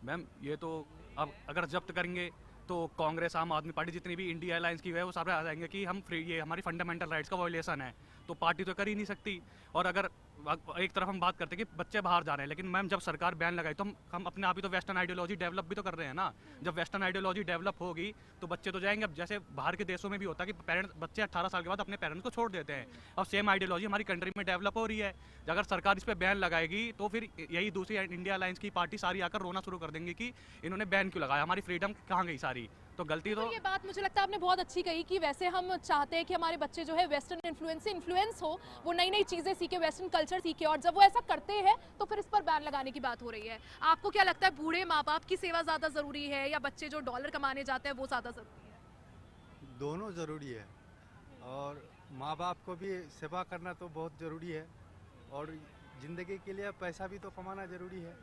मैम ये तो अब अगर जब्त करेंगे तो कांग्रेस, आम आदमी पार्टी, जितनी भी इंडिया अलायंस की है वो सारे आ जाएंगे कि हम फ्री, ये हमारी फंडामेंटल राइट्स का वायलेशन है, तो पार्टी तो कर ही नहीं सकती। और अगर एक तरफ हम बात करते हैं कि बच्चे बाहर जा रहे हैं, लेकिन मैम जब सरकार बैन लगाई तो हम अपने आप ही तो वेस्टर्न आइडियोलॉजी डेवलप भी तो कर रहे हैं ना। जब वेस्टर्न आइडियोलॉजी डेवलप होगी तो बच्चे तो जाएंगे। अब जैसे बाहर के देशों में भी होता है कि पेरेंट्स बच्चे 18 साल के बाद अपने पेरेंट्स को छोड़ देते हैं। अब सेम आइडियोलॉजी हमारी कंट्री में डेवलप हो रही है। अगर सरकार इस पर बैन लगाएगी तो फिर यही दूसरी इंडिया अलायंस की पार्टी सारी आकर रोना शुरू कर देंगी कि इन्होंने बैन क्यों लगाया, हमारी फ्रीडम कहाँ गई सारी। तो गलती तो ये बात मुझे लगता है आपने बहुत अच्छी कही कि वैसे हम चाहते हैं कि हमारे बच्चे जो है वेस्टर्न इन्फ्लुएंस से इन्फ्लुएंस हो, वो नई नई चीज़ें सीखे, वेस्टर्न कल्चर सीखे, और जब वो ऐसा करते हैं तो फिर इस पर बैन लगाने की बात हो रही है। आपको क्या लगता है, बूढ़े माँ बाप की सेवा ज़्यादा ज़रूरी है या बच्चे जो डॉलर कमाने जाते हैं वो ज़्यादा ज़रूरी है? दोनों ज़रूरी है, और माँ बाप को भी सेवा करना तो बहुत ज़रूरी है, और ज़िंदगी के लिए पैसा भी तो कमाना ज़रूरी है।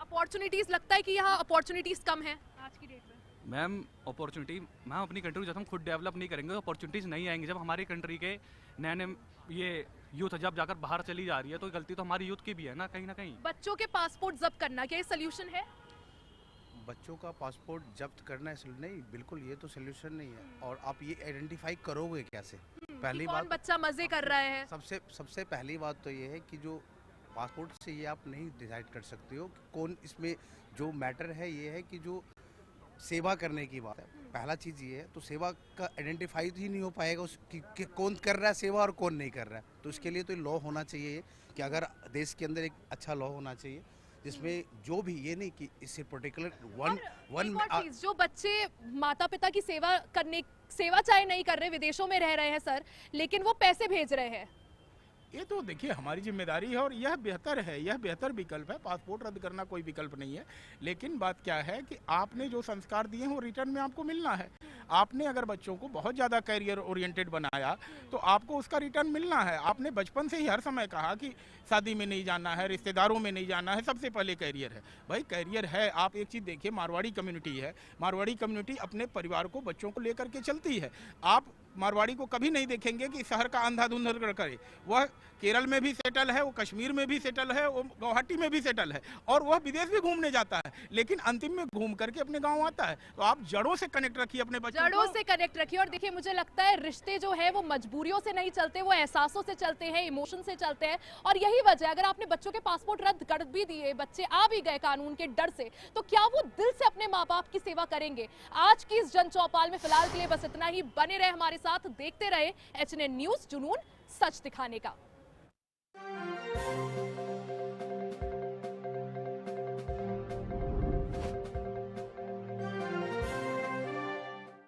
अपॉर्चुनिटीज़, लगता है कि यहाँ अपॉर्चुनिटीज़ कम है आज की डेट में? मैम अपॉर्चुनिटी, मैम अपनी कंट्री को जब हम खुद डेवलप नहीं करेंगे तो अपॉर्चुनिटीज़ नहीं आएंगी। जब हमारी कंट्री के नए नए ये यूथ जब जाकर बाहर चली जा रही है तो गलती तो हमारी यूथ की भी है ना कहीं। बच्चों के पासपोर्ट जब्त करना क्या ये सोल्यूशन है? बच्चों का पासपोर्ट जब्त करना है नहीं, बिल्कुल ये तो सोल्यूशन नहीं है। और आप ये आइडेंटिफाई करोगे कैसे? पहली बात, बच्चा मजे कर रहा है। सबसे पहली बात तो ये है कि जो पासपोर्ट से ये आप नहीं डिसाइड कर सकते हो कि कौन इसमें, जो मैटर है ये है कि जो सेवा करने की बात है, पहला चीज़ ये है। तो सेवा का आइडेंटिफाई ही नहीं हो पाएगा कि कौन कर रहा है सेवा और कौन नहीं कर रहा है। तो इसके लिए तो लॉ होना चाहिए कि अगर देश के अंदर एक अच्छा लॉ होना चाहिए जिसमें जो भी, ये नहीं कि इससे पर्टिकुलर वन चीज, जो बच्चे माता पिता की सेवा चाहे नहीं कर रहे, विदेशों में रह रहे हैं सर, लेकिन वो पैसे भेज रहे हैं, ये तो देखिए हमारी जिम्मेदारी है और यह बेहतर है, यह बेहतर विकल्प है। पासपोर्ट रद्द करना कोई विकल्प नहीं है, लेकिन बात क्या है कि आपने जो संस्कार दिए हैं वो रिटर्न में आपको मिलना है। आपने अगर बच्चों को बहुत ज़्यादा कैरियर ओरिएंटेड बनाया तो आपको उसका रिटर्न मिलना है। आपने बचपन से ही हर समय कहा कि शादी में नहीं जाना है, रिश्तेदारों में नहीं जाना है, सबसे पहले कैरियर है। भाई कैरियर है। आप एक चीज़ देखिए, मारवाड़ी कम्युनिटी है, मारवाड़ी कम्युनिटी अपने परिवार को, बच्चों को लेकर के चलती है। आप मारवाड़ी को कभी नहीं देखेंगे कि शहर का अंधाधुंध करे। वह केरल में भी सेटल है, वो कश्मीर में भी सेटल है, वो गुवाहाटी में भी सेटल है, और वह विदेश भी घूमने जाता है, लेकिन अंतिम में घूम करके अपने गांव आता है। तो आप जड़ों से कनेक्ट रखिए अपने बच्चों को, जड़ों से कनेक्ट रखिए। और देखिए मुझे लगता है रिश्ते जो है वो मजबूरियों से नहीं चलते, वो एहसासों से चलते हैं, इमोशन से चलते हैं। और यही वजह, अगर आपने बच्चों के पासपोर्ट रद्द कर भी दिए, बच्चे आ भी गए कानून के डर से, तो क्या वो दिल से अपने माँ बाप की सेवा करेंगे? आज की इस जन चौपाल में फिलहाल के लिए बस इतना ही। बने रहे हमारे साथ, देखते रहे HNN न्यूज़, जुनून सच दिखाने का।